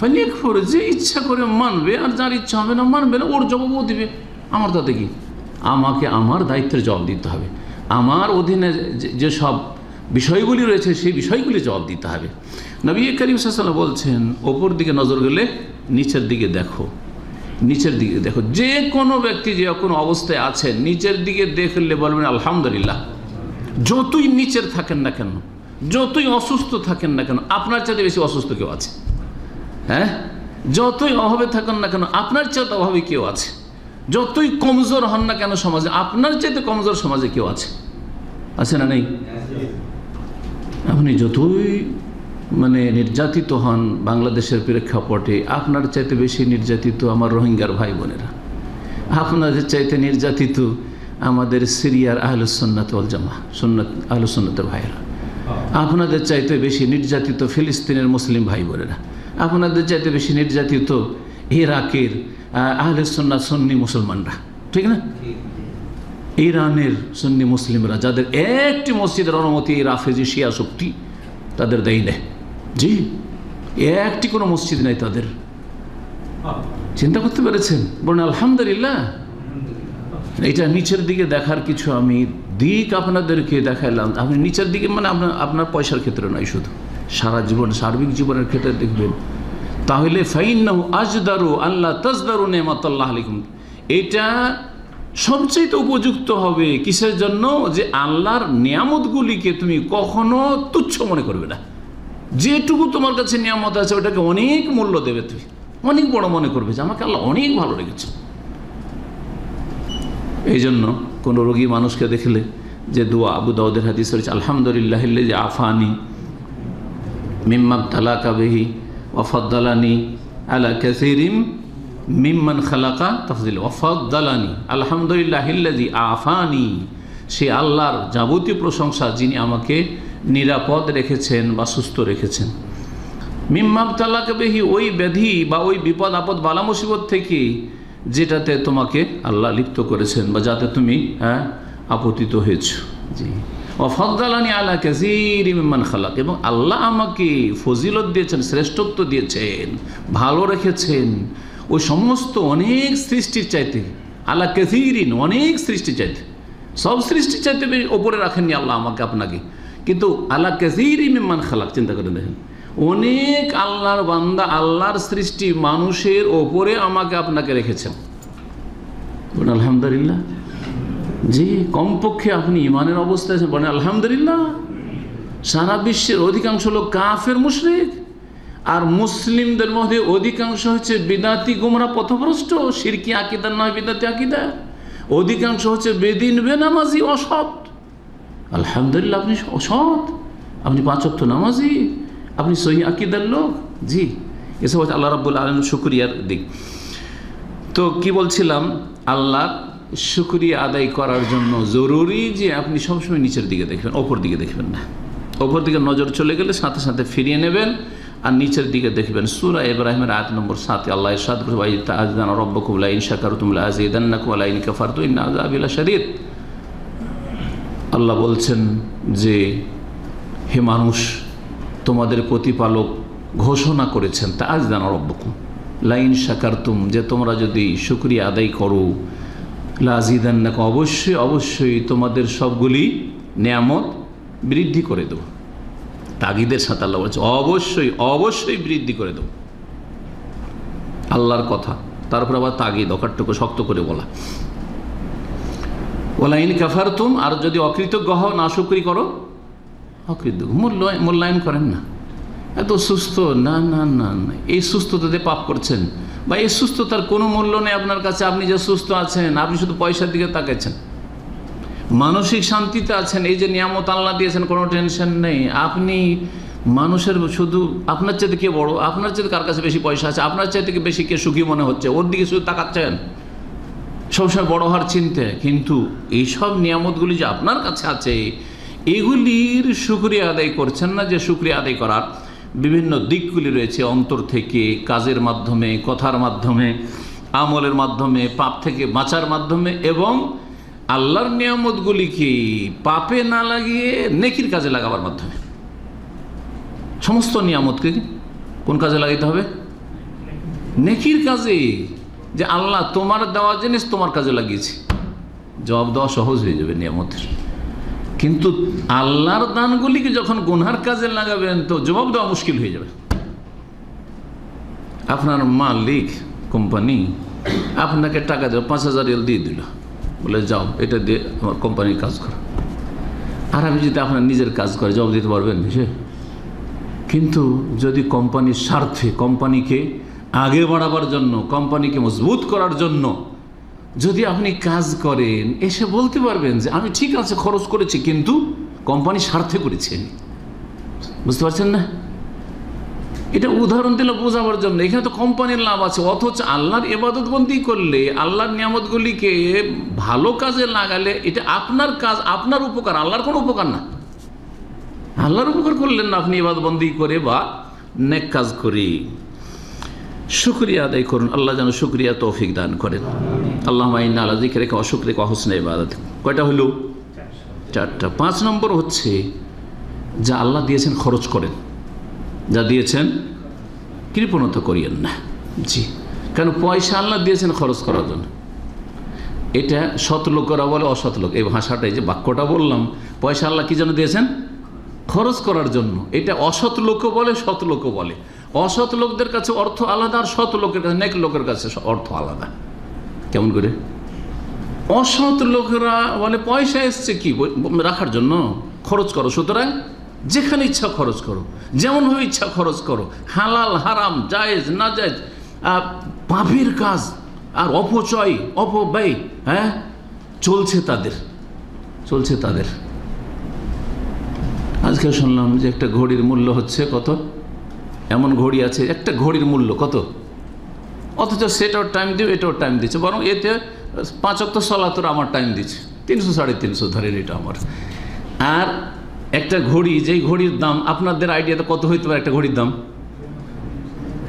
ফালিয়াকফুর, যে ইচ্ছা করে মানবে আর যার ইচ্ছা হবে না মানবে না, ওর জবাবও দিবে। আমার তাতে কি? আমাকে আমার দায়িত্বের জবাব দিতে হবে, আমার অধীনে যে সব বিষয়গুলি রয়েছে সেই বিষয়গুলি জবাব দিতে হবে। নবী করিম সাল্লাল্লাহু আলাইহি ওয়াসাল্লাম বলছেন, ওপর দিকে নজর গেলে নিচের দিকে দেখো, নিচের দিকে দেখো। যে কোনো ব্যক্তি যে কোনো অবস্থায় আছে নিচের দিকে দেখলে বলবেন আলহামদুলিল্লাহ। যতই নিচের থাকেন না কেন, যতই অসুস্থ থাকেন না কেন, আপনার চাইতে বেশি অসুস্থ কেউ আছে? হ্যাঁ, যতই অভাবে থাকেন না কেন, আপনার চাইতে অভাবে কেউ আছে। যতই কমজোর হন না কেন সমাজে, আপনার চাইতে কমজোর সমাজে কেউ আছে, আছে না নেই? আপনি যতই মানে নির্যাতিত হন বাংলাদেশের প্রেক্ষাপটে, আপনার চাইতে বেশি নির্যাতিত আমার রোহিঙ্গার ভাই বোনেরা, আপনাদের চাইতে নির্যাতিত আমাদের সিরিয়ার আহলুস সুন্নাত ওয়াল জামাআহ, সুন্নাত আহলুস সুন্নাতের ভাইরা, আপনাদের চাইতে বেশি নির্যাতিত ফিলিস্তিনের মুসলিম ভাই বোনেরা, আপনাদের চাইতে বেশি নির্যাতিত ইরাকের আহলুস সুন্নাত সুন্নি মুসলমানরা, ঠিক না? ইরানের সুন্নি মুসলিমরা, যাদের একটি মসজিদের অনুমতি এই রাফেজি শিয়া শক্তি তাদের দেয় নেই। জি, একটি কোনো মসজিদ নেই তাদের। চিন্তা করতে পেরেছেন? বলুন আলহামদুলিল্লাহ। এটা নিচের দিকে দেখার কিছু আমি দিক আপনাদেরকে দেখাইলাম। আপনি নিচের দিকে মানে আপনার পয়সার ক্ষেত্রে নয়, শুধু সারা জীবন সার্বিক জীবনের ক্ষেত্রে দেখবেন। তাহলে ফাইন্নাহু আজদারু আল্লাহ তাজদারু নিমাতাল্লাহ আলাইকুম, এটা সবচেয়ে উপযুক্ত হবে কিসের জন্য? যে আল্লাহর নিয়ামতগুলিকে তুমি কখনো তুচ্ছ মনে করবে না। যেটুকু তোমার কাছে নিয়ামত আছে ওটাকে অনেক মূল্য দেবে, তুমি অনেক বড় মনে করবে যে আমাকে আল্লাহ অনেক ভালো লেগেছে। এই জন্য কোনো রোগী মানুষকে দেখলে যে দোয়া, আবু দাউদের হাদিস রয়েছে, আলহামদুলিল্লাহিল্লাযী আফানি মিম্মা ইবতালাকা বিহি ওয়া ফাদ্দালানি আলা কাসীরিম মিম্মান খালাকা তাফজিল ওয়া ফাদ্দালানি, আলহামদুলিল্লাহিল্লাযী আফানি, সে আল্লাহর যাবতীয় প্রশংসা যিনি আমাকে নিরাপদ রেখেছেন বা সুস্থ রেখেছেন। মিম্মা ইবতালাকা বিহি, ওই ব্যাধি বা ওই বিপদ আপদ বালা মুসিবত থেকে যেটাতে তোমাকে আল্লাহ লিপ্ত করেছেন বা যাতে তুমি আপতিত হয়েছ। জি, ওয়া ফাদ্দালানি আলা কাসীরিম মিম্মান খালাক, এবং আল্লাহ আমাকে ফজিলত দিয়েছেন, শ্রেষ্ঠত্ব দিয়েছেন, ভালো রেখেছেন ওই সমস্ত অনেক সৃষ্টির চাইতে। আলা কাসীরিন, অনেক সৃষ্টির চাইতে, সব সৃষ্টির চাইতে ওপরে রাখেননি আল্লাহ আমাকে আপনাকে, কিন্তু আলা কাসীরিম মিম্মান খালাক। চিন্তা করে দেখেন, অনেক আল্লাহর বান্দা, আল্লাহর সৃষ্টি মানুষের ওপরে আমাকে আপনাকে রেখেছেন। আলহামদুলিল্লাহ। জি, কমপক্ষে আপনি ইমানের অবস্থায় আছেন, বলেন আলহামদুলিল্লাহ। সারা বিশ্বের অধিকাংশ লোক কাফের মুশরিক, আর মুসলিমদের মধ্যে অধিকাংশ হচ্ছে বিদাতি গুমরা পথভ্রষ্ট, শিরকি আকীদার নয় বিদাতি আকীদা। অধিকাংশ হচ্ছে বেদিন বেনামাজি অসৎ। আলহামদুলিল্লাহ, আপনি অসৎ, আপনি 5 ওয়াক্ত নামাজি, আপনি সহি আকীদার লোক। জি, এসব হচ্ছে আল্লাহ রাব্বুল আলামিন শুকরিয়ার দিক। তো কি বলছিলাম, আল্লাহর শুকরিয়া আদায় করার জন্য জরুরি যে আপনি সবসময় নিচের দিকে দেখবেন, ওপর দিকে দেখবেন না। ওপর দিকে নজর চলে গেলে সাথে সাথে ফিরিয়ে নেবেন আর নিচের দিকে দেখবেন। সূরা ইব্রাহিমের আয়াত নম্বর 7 আল্লাহ ইরশাদ করেছেন, ওয়া তাআযানা রাব্বুকুম লা ইন শাকারতুম লা আযীদান্নাকুম ওয়া লা ইন কাফারতুম ইন্না আযাবি লাশাদীদ। আল্লাহ বলছেন যে হে মানুষ, তোমাদের প্রতিপালক ঘোষণা করেছেন তাআযানা রাব্বুকুম লা ইন শাকারতুম, যে তোমরা যদি শুকরিয়া আদায় করো, লা আযীদান্নাকুম, অবশ্যই অবশ্যই তোমাদের সবগুলি নিয়ামত বৃদ্ধি করে দেব। তাগিদের সাথে আল্লাহ বলছে অবশ্যই অবশ্যই বৃদ্ধি করে দেব। আল্লাহর কথা, তারপর আবার তাগিদ অকাট্যকে শক্ত করে বলা। ওয়ালা ইন কাফারতুম, আর যদি অকৃতজ্ঞ হও, নাশুকরি করো, অকৃতজ্ঞ মূল্যায়ন করেন না। এত সুস্থ, না না না না, এই সুস্থতাতে পাপ করছেন, বা এই সুস্থতার কোনো মূল্য নেই আপনার কাছে। আপনি যে সুস্থ আছেন, আপনি শুধু পয়সার দিকে তাকাচ্ছেন। মানসিক শান্তিতে আছেন, এই যে নিয়ামত আল্লাহ দিয়েছেন, কোনো টেনশন নেই। আপনি মানুষের শুধু আপনার চাইতে কে বড়, আপনার চাইতে কার কাছে বেশি পয়সা আছে, আপনার চাইতে বেশি কে সুখী মনে হচ্ছে, ওর দিকে শুধু তাকাচ্ছেন, সবসময় বড় হওয়ার চিন্তা। কিন্তু এইসব নিয়ামতগুলি যে আপনার কাছে আছে, এগুলির শুকরিয়া আদায় করছেন না। যে শুকরিয়া আদায় করার বিভিন্ন দিকগুলি রয়েছে, অন্তর থেকে, কাজের মাধ্যমে, কথার মাধ্যমে, আমলের মাধ্যমে, পাপ থেকে বাঁচার মাধ্যমে, এবং আল্লাহর নিয়ামতগুলিকে পাপে না লাগিয়ে নেকির কাজে লাগাবার মাধ্যমে। সমস্ত নিয়ামতকে কোন কাজে লাগাইতে হবে? নেকির কাজে। যে আল্লাহ তোমার দেওয়া জিনিস তোমার কাজে লাগিয়েছি, জবাব দেওয়া সহজ হয়ে যাবে নিয়ামতের। কিন্তু আল্লাহর দানগুলিকে যখন গুনহার কাজে লাগাবেন, তো জবাব দেওয়া মুশকিল হয়ে যাবে। আপনার মালিক কোম্পানি আপনাকে টাকা দেবে, 5,000 রিয়াল দিয়ে দিল, বলে যাও এটা দিয়ে আমার কোম্পানির কাজ করো। আর আমি যদি আপনার নিজের কাজ করে জবাব দিতে পারবেন সে? কিন্তু যদি কোম্পানির স্বার্থে, কোম্পানিকে আগে বাড়াবার জন্য, কোম্পানিকে মজবুত করার জন্য যদি আপনি কাজ করেন, এসে বলতে পারবেন যে আমি ঠিক আছে খরচ করেছি, কিন্তু কোম্পানির স্বার্থে করেছি। বুঝতে পারছেন না? এটা উদাহরণ দিলে বোঝাবার জন্য। এখানে তো কোম্পানির লাভ আছে, অথচ আল্লাহর ইবাদতবন্দি করলে, আল্লাহর নিয়ামতগুলিকে ভালো কাজে লাগালে, এটা আপনার কাজ, আপনার উপকার, আল্লাহর কোনো উপকার না। আল্লাহর উপকার করলেন না আপনি ইবাদতবন্দি করে বা নেক কাজ করে। শুকরিয়া আদায় করুন, আল্লাহ যেন শুকরিয়া তৌফিক দান করেন। আল্লাহুম্মা ইন্না আলা যিকরিকা ওয়া শুকরিকা ওয়া হুসনি ইবাদাতিক। কয়টা হলো? 4টা। 5 নম্বর হচ্ছে যা আল্লাহ দিয়েছেন খরচ করেন, যা দিয়েছেন কৃপণতা করিয়েন না। জি, কেন? পয়সা আল্লাহ দিয়েছেন খরচ করার জন্য। এটা সৎ লোকেরা বলে, অসৎ লোক, এই ভাষাটাই যে বাক্যটা বললাম, পয়সা আল্লাহ কি জন্য দিয়েছেন? খরচ করার জন্য। এটা অসৎ লোকও বলে, সৎ লোকও বলে। অসৎ লোকদের কাছে অর্থ আলাদা, আর সৎ লোকের কাছে, নেক লোকের কাছে অর্থ আলাদা। কেমন করে? অসৎ লোকেরা বলে পয়সা এসছে কি রাখার জন্য, খরচ করো, সুতরাং যেখানে ইচ্ছা খরচ করো, যেমনভাবে ইচ্ছা খরচ করো, হালাল হারাম, জায়েজ না জায়েজ, পাপের কাজ আর অপচয়, অপব্যয়, হ্যাঁ, চলছে তাদের। আজকে শুনলাম যে একটা ঘড়ির মূল্য হচ্ছে কত, এমন ঘড়ি আছে একটা ঘড়ির মূল্য কত, অথচ সেটাও টাইম দিও, এটাও টাইম দিচ্ছে, বরং এতে 5 ওয়াক্ত সালাতের আমার টাইম দিচ্ছে, 300 350 ধরেন এটা আমার। আর একটা ঘড়ি, যেই ঘড়ির দাম আপনাদের আইডিয়াতে কত হইতে পারে? একটা ঘড়ির দাম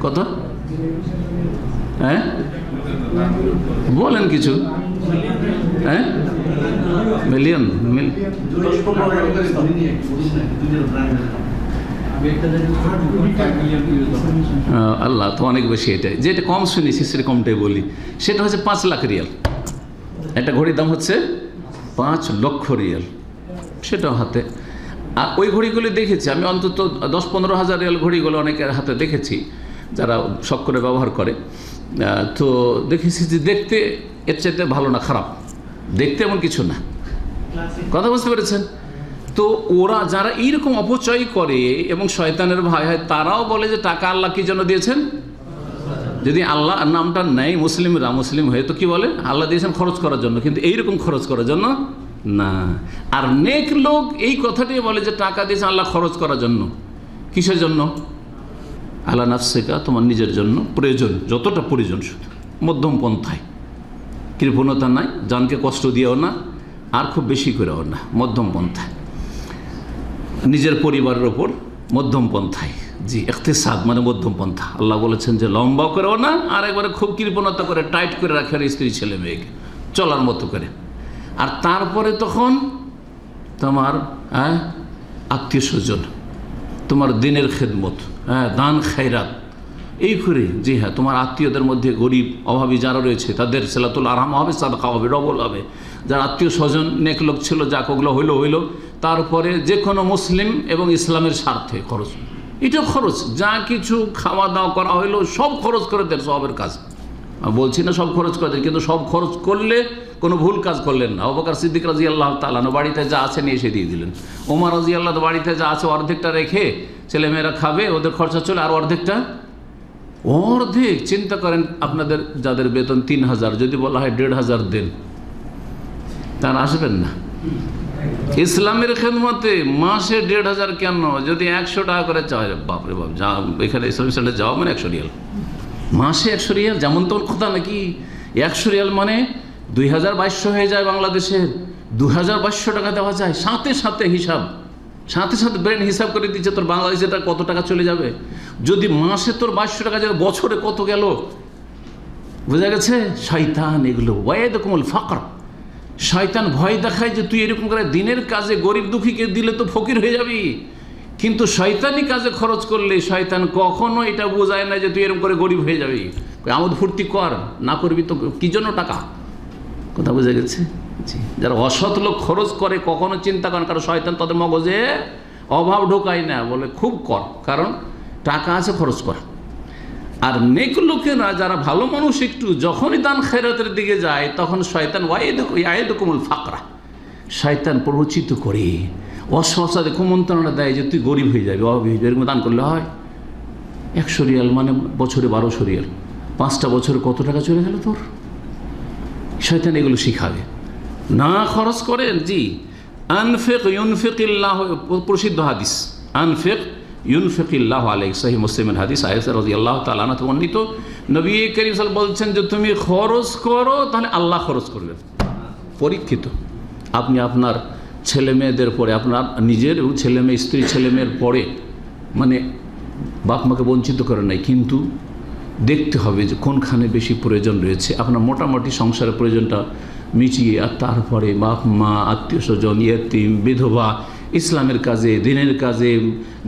কত? হ্যাঁ বলেন কিছু। হ্যাঁ, মিলিয়ন? আল্লাহ তো অনেক বেশি। এটাই যেটা কম শুনেছি সেরকমটাই বলি। সেটা হচ্ছে 5 লাখ রিয়াল। একটা ঘড়ির দাম হচ্ছে 5 লক্ষ রিয়াল, সেটাও হাতে। আর ওই ঘড়িগুলি দেখেছি আমি, অন্তত 10-15 হাজার রিয়াল ঘড়িগুলো অনেকের হাতে দেখেছি যারা শখ করে ব্যবহার করে। তো দেখেছি যে দেখতে এর চাইতে ভালো না, খারাপ দেখতে এমন কিছু না, কথা বুঝতে পেরেছেন? তো ওরা যারা এইরকম অপচয় করে এবং শয়তানের ভয় হয়, তারাও বলে যে টাকা আল্লাহ কি জন্য দিয়েছেন? যদি আল্লাহ নামটা নেই মুসলিমরা, মুসলিম হয়ে তো কি বলে? আল্লাহ দিয়েছেন খরচ করার জন্য, কিন্তু এইরকম খরচ করার জন্য না। আর নেক লোক এই কথাটাই বলে যে টাকা দিয়েছেন আল্লাহ খরচ করার জন্য। কিসের জন্য? আল্লাহ নাফসিকা, তোমার নিজের জন্য প্রয়োজন, যতটা প্রয়োজন শুধু, মধ্যম পন্থায়, কৃপণতা নাই, জানকে কষ্ট দিয়েও না আর খুব বেশি করেও না, মধ্যম পন্থায়, নিজের পরিবারের ওপর মধ্যম পন্থায়। জি, ইখতিসাদ মানে মধ্যম পন্থা। আল্লাহ বলেছেন যে লম্বাও করেও না আর একবারে খুব কৃপণতা করে টাইট করে রাখে স্ত্রী ছেলে মেয়েকে চলার মতো করে। আর তারপরে তখন তোমার আত্মীয় স্বজন, তোমার দিনের খেদমত, দান খায়রাত এই করে, জি হ্যাঁ, তোমার আত্মীয়দের মধ্যে গরিব অভাবী যারা রয়েছে তাদের সিলাতুল আরহাম হবে, সাদকা হবে, ডবল হবে। যারা আত্মীয় স্বজন নেক লোক ছিল, যাক ওগুলো হইলো। তারপরে যে কোনো মুসলিম এবং ইসলামের স্বার্থে খরচ, এটা খরচ, যা কিছু খাওয়া দাওয়া করা হইলো সব খরচ করে দেন, সবের কাজ বলছি না সব খরচ করে দেন, কিন্তু সব খরচ করলে কোনো ভুল কাজ করলেন না। আবু বকর সিদ্দিক রাদিয়াল্লাহু তাআলা বাড়িতে যা আছে নিয়ে এসে দিয়ে দিলেন। ওমর রাদিয়াল্লাহু বাড়িতে যা আছে অর্ধেকটা রেখে ছেলেমেয়েরা খাবে, ওদের খরচা চলে, আর অর্ধেক চিন্তা করেন, আপনাদের যাদের বেতন 3000 যদি বলা হয় 1500 দেন, তারা আসবেন না ইসলামের খেদমতে। মাসে 1500 কেন? যদি 100 টাকা করে চায়, বাপরে বাপ, যা এখানে ইসলামিক সেন্টারে যাওয়া মানে 100 রিয়াল মাসে, 100 রিয়াল যেমন তেমন কথা নাকি? 100 রিয়াল মানে 2200 হয়ে যায় বাংলাদেশের, 2200 টাকা দেওয়া যায়। সাথে সাথে হিসাব, সাথে সাথে ব্রেন হিসাব করে দিচ্ছে তোর বাংলাদেশে কত টাকা চলে যাবে। যদি মাসে তোর 2200 টাকা যাবে, বছরে কত গেল? বোঝা গেছে? শয়তান এগুলো ওয়াইদুকুমুল ফাকর, শয়তান ভয় দেখায় যে তুই এরকম করে দিনের কাজে গরিব দুঃখীকে দিলে তো ফকির হয়ে যাবি, কিন্তু শয়তানি কাজে খরচ করলে শয়তান কখনো এটা বোঝায় না যে তুই এরকম করে গরিব হয়ে যাবি। আমোদ ফুর্তি কর, না করবি তো কি জন্য টাকা? কথা বোঝা গেছে? জি, যারা অসৎ লোক খরচ করে কখনো চিন্তা করেন, কারণ শয়তান তাদের মগজে অভাব ঢোকায় না, বলে খুব কর, কারণ টাকা আছে খরচ কর। আর নেক লোকেরা যারা ভালো মানুষ, একটু যখনই দান খেরাতের দিকে যায় তখন শয়তান ওয়াইদুকুমুল ফাকরা, শয়তান প্ররোচিত করে অসহসাদে কুমন্ত্রণা দেয় যে তুই গরিব হয়ে যাবি, অভাবী হয়ে যাবি। এরকম দান করলে হয় 100 রিয়াল মানে বছরে 1200 রিয়াল, 5টা বছরে কত টাকা চলে গেল তোর? শয়তান এগুলো শিখাবে না, খরচ করেন। জি, আনফিক ইউনফিকিল্লাহ, প্রসিদ্ধ হাদিস, আনফিক ইউনফিকিল্লাহ আলাইক, সহিহ মুসলিমের হাদিস, আয়েশা রাদিয়াল্লাহু তাআলা আনহা বর্ণিত। নবী করিম সাল্লাল্লাহু আলাইহি ওয়াসাল্লাম বলছেন যে তুমি খরচ করো তাহলে আল্লাহ খরচ করবেন। পরীক্ষিত, আপনি আপনার ছেলে মেয়েদের পরে, আপনার নিজের এবং ছেলে মেয়ে, স্ত্রী ছেলে মেয়ের পরে, মানে বাপ মাকে বঞ্চিত করে নাই, কিন্তু দেখতে হবে যে কোনখানে বেশি প্রয়োজন রয়েছে। আপনার মোটামুটি সংসারের প্রয়োজনটা মিটিয়ে, আর তারপরে বাপ মা, আত্মীয় স্বজন, ইয়েতিম, বিধবা, ইসলামের কাজে, দিনের কাজে,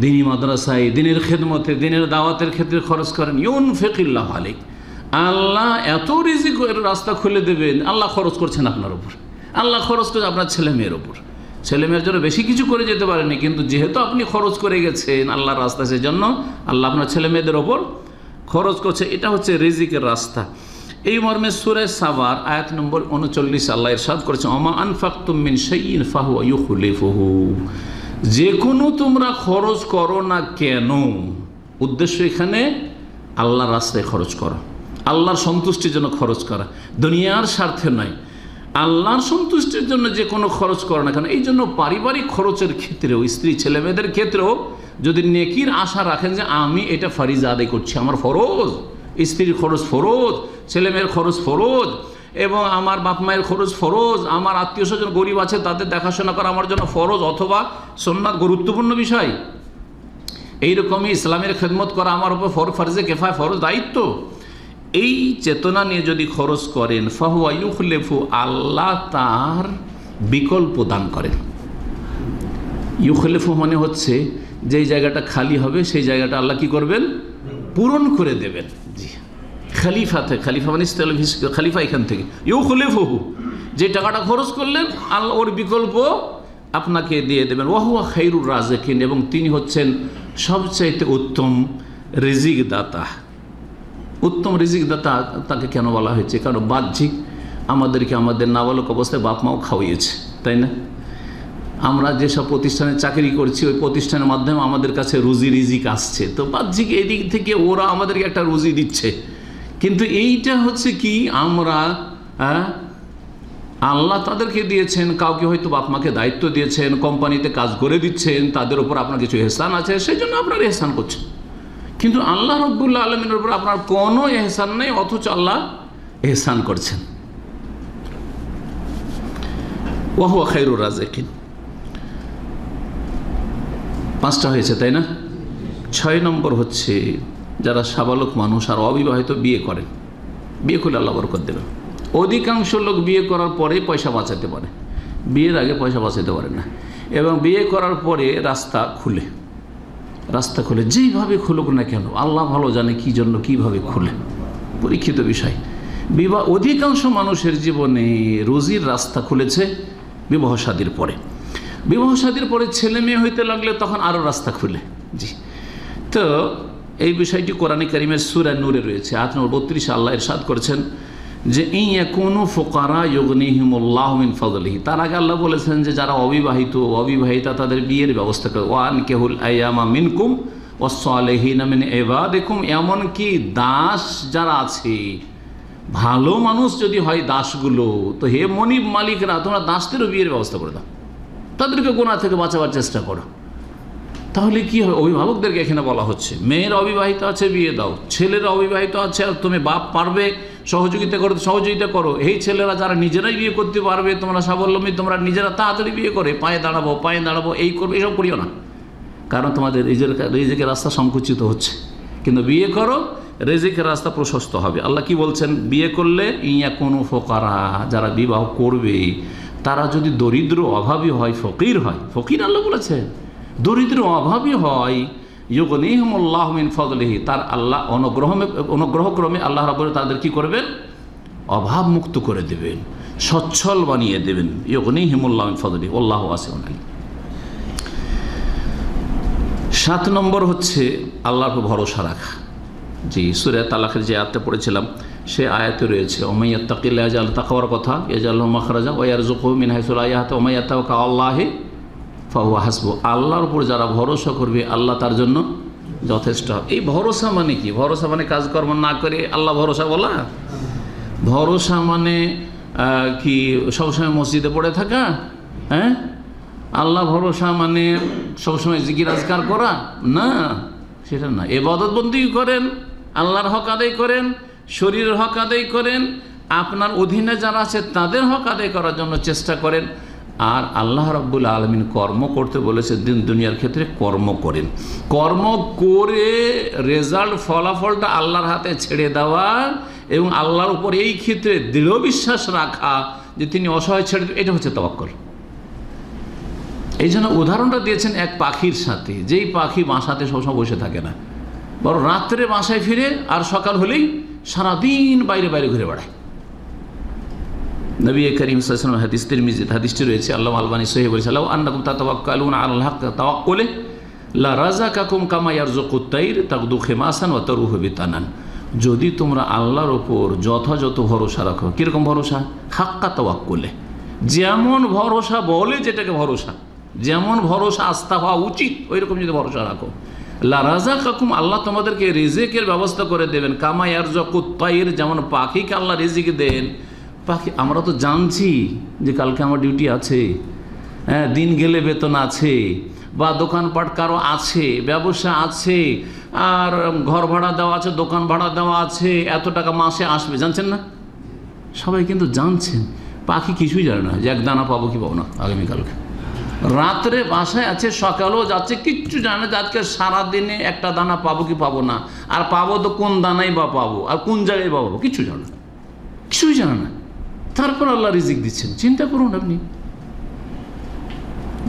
দিনী মাদ্রাসায়, দিনের খেদমতে, দিনের দাওয়াতের ক্ষেত্রে খরচ করেন। ইউনফিকিল্লাহ আলাইক, আল্লাহ এত রিজিকের রাস্তা খুলে দেবেন। আল্লাহ খরচ করছেন আপনার ওপর, আল্লাহ খরচ করছে আপনার ছেলে মেয়ের ওপর। ছেলে মেয়ের জন্য বেশি কিছু করে যেতে পারেনি, কিন্তু যেহেতু আপনি খরচ করে গেছেন আল্লাহর রাস্তায়, সেজন্য আল্লাহ আপনার ছেলে মেয়েদের ওপর খরচ করছে। এটা হচ্ছে রিজিকের রাস্তা। এই মর্মে সূরা সাবার আয়াত নম্বর 39 আল্লাহ ইরশাদ করেছেন, ওমা আনফাকতুম মিন শাইইন ফাহুয়া ইউখলিফুহু, যে কোনো তোমরা খরচ করো না কেন, উদ্দেশ্য এখানে আল্লাহর রাস্তায় খরচ করা, আল্লাহর সন্তুষ্টির জন্য খরচ করা, দুনিয়ার স্বার্থে নয়। আল্লাহর সন্তুষ্টির জন্য যে কোনো খরচ করো না কেন। এই জন্য পারিবারিক খরচের ক্ষেত্রেও, স্ত্রী ছেলে মেয়েদের ক্ষেত্রেও যদি নেকির আশা রাখেন যে আমি এটা ফারিজা আদায় করছি, আমার ফরজ, স্ত্রীর খরচ ফরজ, ছেলে মেয়ের খরচ ফরজ, এবং আমার বাপ মায়ের খরচ ফরজ, আমার আত্মীয় স্বজন গরিব আছে তাদের দেখাশোনা করা আমার জন্য ফরজ অথবা সুন্নাত, গুরুত্বপূর্ণ বিষয়। এইরকমই ইসলামের খেদমত করা আমার উপর ফরজে কেফায়, ফরজ দায়িত্ব। এই চেতনা নিয়ে যদি খরচ করেন, ফাহুয়া ইউখলিফু, আল্লাহ তার বিকল্প দান করেন। ইউখলিফু মানে হচ্ছে যেই জায়গাটা খালি হবে সেই জায়গাটা আল্লাহ কি করবেন? পূরণ করে দেবেন। জি, খলিফাতে, খলিফা মানে খলিফা, এখান থেকে ইউখলিফুহু, যে টাকাটা খরচ করলেন আল্লাহ ওর বিকল্প আপনাকে দিয়ে দেবেন। ওয়াহুয়া খাইরুর রাজেকিন, এবং তিনি হচ্ছেন সবচাইতে উত্তম রিজিক দাতা। উত্তম রিজিক দাতা তাকে কেন বলা হয়েছে? কারণ বাহ্যিক আমাদেরকে আমাদের নাবালক অবস্থায় বাপ মাও খাওয়িয়েছে, তাই না? আমরা যেসব প্রতিষ্ঠানে চাকরি করছি ওই প্রতিষ্ঠানের মাধ্যমে আমাদের কাছে রুজি রিজিক আসছে, তো বাহ্যিক এই দিক থেকে ওরা আমাদেরকে একটা রুজি দিচ্ছে। কিন্তু এইটা হচ্ছে কি, আমরা আল্লাহ তাদেরকে দিয়েছেন, কাউকে হয়তো বাপ মাকে দায়িত্ব দিয়েছেন, কোম্পানিতে কাজ করে দিচ্ছেন, তাদের উপর আপনার কিছু এহসান আছে, সেই জন্য আপনার এহসান করছেন। কিন্তু আল্লাহ রব্বুল আলমিনের উপর আপনার কোনো এহসান নেই, অথচ আল্লাহ এহসান করছেন। ওয়াহুয়া খায়রুর রাজিকিন। 5টা হয়েছে, তাই না? 6 নম্বর হচ্ছে যারা সাবালক মানুষ আর অবিবাহিত বিয়ে করেন, বিয়ে করলে আল্লাহ বরকত দেবেন। অধিকাংশ লোক বিয়ে করার পরে পয়সা বাঁচাতে পারে, বিয়ের আগে পয়সা বাঁচাতে পারে না। এবং বিয়ে করার পরে রাস্তা খুলে যেইভাবে খুলুক না কেন, আল্লাহ ভালো জানে কি জন্য কিভাবে খুলে, পরীক্ষিত বিষয়। বিবাহ অধিকাংশ মানুষের জীবনে রুজির রাস্তা খুলেছে বিবাহ শাদীর পরে। বিবাহ শাদীর পরে ছেলে মেয়ে হইতে লাগলে তখন আরও রাস্তা খুলে। জি, তো এই বিষয়টি কোরআনে কারিমের সূরা নূরে রয়েছে। 8 নম্বর 32 আল্লাহ ইরশাদ করেছেন যে ইয়াকুনু ফুকারা ইউগনিহিমুল্লাহু মিন ফাদলিহি। তার আগে আল্লাহ বলেছেন যে যারা অবিবাহিতা তাদের বিয়ের ব্যবস্থা করে। ওয়ানকিহুল আইয়ামা মিনকুম ওয়াস-সালিহিনা মিন ইবাদিকুম, এমনকি দাস যারা আছে, ভালো মানুষ যদি হয় দাসগুলো, তো হে মনিব মালিকরা তোমরা দাসদেরও বিয়ের ব্যবস্থা করে দাও, তাদেরকে গুনাহ থেকে বাঁচাবার চেষ্টা করো। তাহলে কি হবে? অভিভাবকদেরকে এখানে বলা হচ্ছে মেয়ের অবিবাহিত আছে বিয়ে দাও, ছেলের অবিবাহিত আছে আর তুমি বাপ পারবে সহযোগিতা করো। এই ছেলেরা যারা নিজেরাই বিয়ে করতে পারবে, তোমরা স্বাবলম্বী, তোমরা নিজেরা তাড়াতাড়ি বিয়ে করে পায়ে দাঁড়াবো, এই করবে, এসব করিও না, কারণ তোমাদের রিজিকের রাস্তা সংকুচিত হচ্ছে। কিন্তু বিয়ে করো, রিজিকের রাস্তা প্রশস্ত হবে। আল্লাহ কি বলছেন? বিয়ে করলে ইয়াকুনু ফুকারা, যারা বিবাহ করবে তারা যদি দরিদ্র অভাবী হয়, ফকির আল্লাহ বলেছেন, দরিদ্র অভাবী হয়, ইউগনিহিমুল্লাহু মিন ফাদলিহি, তার আল্লাহ অনুগ্রহক্রমে আল্লাহ রাব্বুল তাদের কি করবেন? অভাব মুক্ত করে দেবেন, সচ্ছল বানিয়ে দেবেন। ইউগনিহিমুল্লাহু মিন ফাদলিহি আল্লাহু ওয়াসিউন আলিম। 7 নম্বর হচ্ছে আল্লাহর উপর ভরসা রাখা। জি, সূরা তালাকের যে আয়াতটা পড়েছিলাম সে আয়াতে রয়েছে ওমাইয়াত্তাকিল্লাহ ইয়াজআল, তাকওয়ার কথা, ইয়াজআল লাহু মাখরাজা ওয়া ইয়ারযুকুহু মিন হাইসু লা ইয়াহতাসিব ওয়া মাইয়াতাওয়াক্কাল আলাল্লাহি ফাহুয়া হাসবুহ। আল্লাহর উপর যারা ভরসা করবে আল্লাহ তার জন্য যথেষ্ট। এই ভরসা মানে কি? ভরসা মানে কাজকর্ম না করে আল্লাহ ভরসা বলা? ভরসা মানে কি সবসময় মসজিদে পড়ে থাকা? হ্যাঁ, আল্লাহ ভরসা মানে সবসময় জিকির আজকার করা? না, সেটা না। ইবাদত বন্দেগী করেন, আল্লাহর হক আদায় করেন, শরীরের হক আদায় করেন, আপনার অধীনে যারা আছে তাদের হক আদায় করার জন্য চেষ্টা করেন। আর আল্লাহ রাব্বুল আলামিন কর্ম করতে বলেছে, দুনিয়ার ক্ষেত্রে কর্ম করেন। কর্ম করে রেজাল্ট, ফলাফলটা আল্লাহর হাতে ছেড়ে দেওয়া এবং আল্লাহর উপর এই ক্ষেত্রে দৃঢ় বিশ্বাস রাখা যে তিনি অসহায় ছেড়ে দেবেন, এটা হচ্ছে তাওয়াক্কুল। এই জন্য উদাহরণটা দিয়েছেন এক পাখির সাথে, যেই পাখি বাসাতে সবসময় বসে থাকে না, বরং রাত্রে বাসায় ফিরে আর সকাল হলেই সারাদিন বাইরে ঘুরে বেড়ায়। নবী করিম সাল্লাল্লাহু আলাইহি ওয়াসাল্লাম হাদিস, তিরমিজিতে হাদিসটি রয়েছে, আল্লাহ আলবানী সহিহ বলেছেন, লাউ আন্নাকুম তাতাওয়াক্কালুনা আলাল হক তাওয়াক্কুলে লা রাযাকাকুম কামা ইয়ারযুকুত তাইর তাগদু খিমাসান ওয়া তারুহু বিতানান। যদি তোমরা আল্লাহর ওপর যথাযথ ভরসা রাখো, কীরকম ভরসা? হাক্কা তাওয়াক্কুলে, যেমন ভরসা বলে যেটাকে ভরসা, যেমন ভরসা আস্থা হওয়া উচিত ওই রকম যদি ভরসা রাখো, লা রাযাকাকুম, আল্লাহ তোমাদেরকে রিজিকের ব্যবস্থা করে দেবেন। কামা ইয়ারযুকুত তাইর, যেমন পাখিকে আল্লাহ রিজিক দেন। পাখি, আমরা তো জানছি যে কালকে আমার ডিউটি আছে, হ্যাঁ, দিন গেলে বেতন আছে, বা দোকানপাট কারো আছে, ব্যবসা আছে, আর ঘর ভাড়া দেওয়া আছে, দোকান ভাড়া দেওয়া আছে, এত টাকা মাসে আসবে, জানছেন না? সবাই কিন্তু জানছেন। পাখি কিছুই জানে না যে এক দানা পাবো কি পাবো না আগামীকালকে। রাত্রে বাসায় আছে, সকালেও যাচ্ছে, কিচ্ছু জানে না আজকে সারাদিনে একটা দানা পাবো কি পাবো না, আর পাবো তো কোন দানাই বা পাবো, আর কোন জায়গায় পাবো, কিছুই জানে না, কিছুই জানে না। তারপর আল্লাহ রিজিক দিচ্ছেন, চিন্তা করুন। আপনি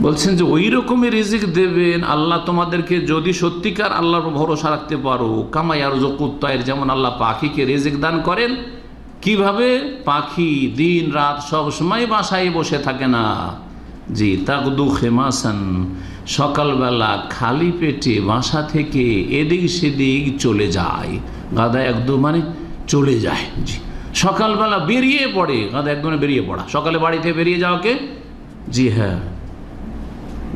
বলছেন যে ওই রকমই রিজিক দেবেন আল্লাহ তোমাদেরকে যদি সত্যিকার আল্লাহর ভরসা রাখতে পারো। কামা ইয়ারযুকুত তাইর, যেমন আল্লাহ পাখিকে রিজিক দান করেন। কিভাবে? পাখি দিন রাত সব সময় বাসায় বসে থাকে না, জি, তাকদু খেমাসান, সকালবেলা খালি পেটে বাসা থেকে এদিক সেদিক চলে যায়। গাদা একদম মানে চলে যায়। জি, সকালবেলা বেরিয়ে পড়ে, গাদা একদম বেরিয়ে পড়া, সকালে বাড়িতে বেরিয়ে যাওয়াকে জি হ্যাঁ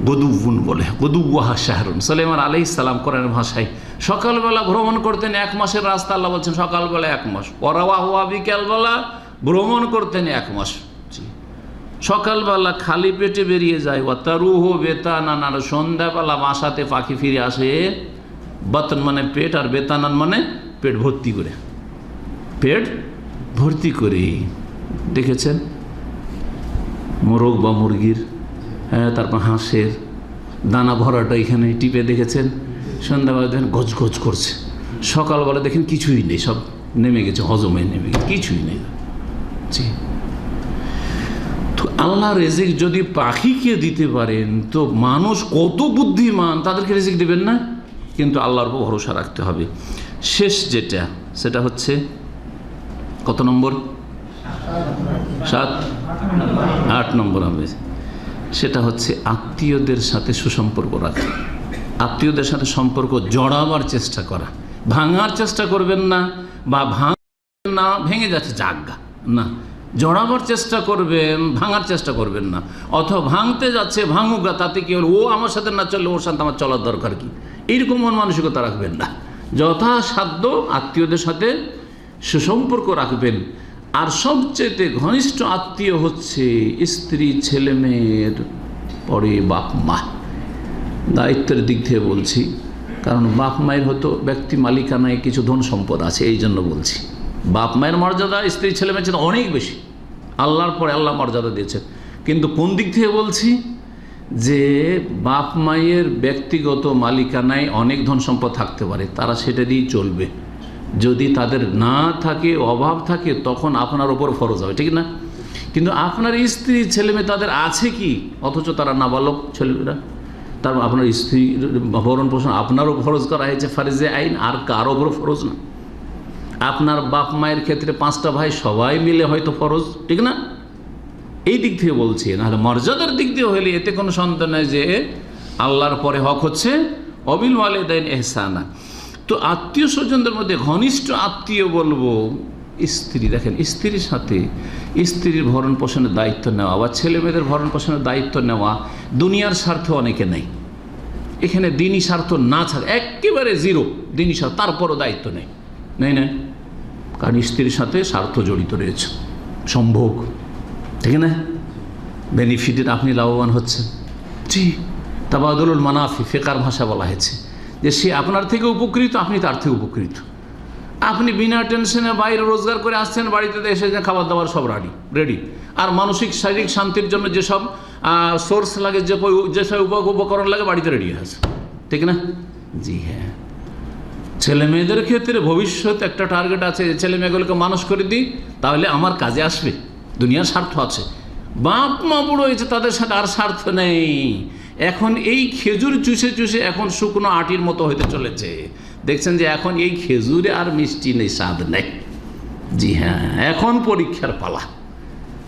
গদুবুন বলে, গদুবুহা শাহরুন। সুলাইমান আলাইহিস সালাম কোরআনের ভাষায় সকালবেলা ভ্রমণ করতেন 1 মাসের রাস্তা, আল্লাহ বলছেন সকালবেলা 1 মাস, ওয়ারাওয়াহুয়া বিকালবেলা ভ্রমণ করতেন 1 মাস। জি, সকালবেলা খালি পেটে বেরিয়ে যায়, ওয়াতারুহু বেতানান, আর সন্ধ্যাবেলা বাসাতে পাখি ফিরে আসে। বাতন মানে পেট, আর বেতানান মানে পেট ভর্তি করে, পেট ভর্তি করে। দেখেছেন মোরগ বা মুরগির, হ্যাঁ, তারপর হাঁসের দানা ভরাটা এখানে টিপে দেখেছেন, সন্ধ্যাবেলা দেখেন গজ গজ করছে, সকালবেলা দেখেন কিছুই নেই, সব নেমে গেছে, হজমে নেমে গেছে, কিছুই নেই। জি, তো আল্লাহ রিজিক যদি পাখিকে দিতে পারেন তো মানুষ কত বুদ্ধিমান, তাদেরকে রিজিক দেবেন না? কিন্তু আল্লাহর উপর ভরসা রাখতে হবে। শেষ যেটা, সেটা হচ্ছে কত নম্বর? 8 নম্বর হবে। সেটা হচ্ছে আত্মীয়দের সাথে সুসম্পর্ক রাখা। আত্মীয়দের সাথে সম্পর্ক জড়াবার চেষ্টা করা, ভাঙার চেষ্টা করবেন না, বা না ভেঙে যাচ্ছে জাগা না, জড়াবার চেষ্টা করবেন, ভাঙার চেষ্টা করবেন না। অথবা ভাঙতে যাচ্ছে, ভাঙুক, তাতে কি হল, ও আমার সাথে না চললে ওর সাথে আমার চলার দরকার কি, এইরকম মন মানসিকতা রাখবেন না। যথাসাধ্য আত্মীয়দের সাথে সুসম্পর্ক রাখবেন। আর সবচেয়ে ঘনিষ্ঠ আত্মীয় হচ্ছে স্ত্রী, ছেলে মেয়ের পরে বাপ মা। দায়িত্বের দিক থেকে বলছি, কারণ বাপ মায়ের হয়তো ব্যক্তি মালিকানায় কিছু ধন সম্পদ আছে, এই জন্য বলছি। বাপ মায়ের মর্যাদা স্ত্রী ছেলে মেয়ের চেয়ে অনেক বেশি, আল্লাহর পরে আল্লাহ মর্যাদা দিয়েছেন। কিন্তু কোন দিক থেকে বলছি, যে বাপ মায়ের ব্যক্তিগত মালিকানায় অনেক ধন সম্পদ থাকতে পারে, তারা সেটা দিয়েই চলবে। যদি তাদের না থাকে, অভাব থাকে, তখন আপনার ওপর ফরজ হবে, ঠিক না? কিন্তু আপনার স্ত্রী ছেলে মেয়ে তাদের আছে কি, অথচ তারা নাবালক ছেলেমেয়েরা, তার আপনার স্ত্রীর ভরণ পোষণ আপনারও ফরজ করা হয়েছে, ফারিজে আইন, আর কারো ওপর ফরজ না। আপনার বাপ মায়ের ক্ষেত্রে 5টা ভাই সবাই মিলে হয়তো ফরজ, ঠিক না? এই দিক থেকে বলছি। নাহলে মর্যাদার দিক দিয়ে হলে এতে কোনো সন্দেহ নেই যে আল্লাহর পরে হক হচ্ছে অবিল ওয়ালিদাইন ইহসানা। তো আত্মীয় স্বজনদের মধ্যে ঘনিষ্ঠ আত্মীয় বলবো স্ত্রী। দেখেন, স্ত্রীর সাথে স্ত্রীর ভরণ পোষণের দায়িত্ব নেওয়া বা ছেলে মেয়েদের ভরণ পোষণের দায়িত্ব নেওয়া দুনিয়ার স্বার্থে অনেকে নেই। এখানে দিনই স্বার্থ না থাকে, একেবারে জিরো দিনই স্বার্থ, তারপরও দায়িত্ব নেই, না, কারণ স্ত্রীর সাথে স্বার্থ জড়িত রয়েছে, সম্ভোগ, ঠিক না? বেনিফিটের আপনি লাভবান হচ্ছেন। জি, তাবাদুলুল মানাফি ফিকার ভাষা বলা হয়েছে, যে সে আপনার থেকে উপকৃত, আপনি তার থেকে উপকৃত। আপনি বিনা টেনশনে বাইরে রোজগার করে আসছেন, বাড়িতে এসে খাবার দাবার সব রেডি, আর মানসিক শারীরিক শান্তির জন্য যেসব সোর্স লাগে, যেসব উপকরণ লাগে, বাড়িতে রেডি আছে, ঠিক না? জি হ্যাঁ। ছেলে মেয়েদের ক্ষেত্রে ভবিষ্যৎ একটা টার্গেট আছে, ছেলে মেয়েগুলোকে মানুষ করে দিই, তাহলে আমার কাজে আসবে, দুনিয়ার স্বার্থ আছে। বাপ মা বুড়ো হয়েছে, তাদের সাথে আর স্বার্থ নেই। এখন এই খেজুর চুষে চুষে এখন শুকনো আটির মতো হইতে চলেছে। দেখছেন যে এখন এই খেজুরে আর মিষ্টি নেই, স্বাদ নেই। জি হ্যাঁ, এখন পরীক্ষার পালা।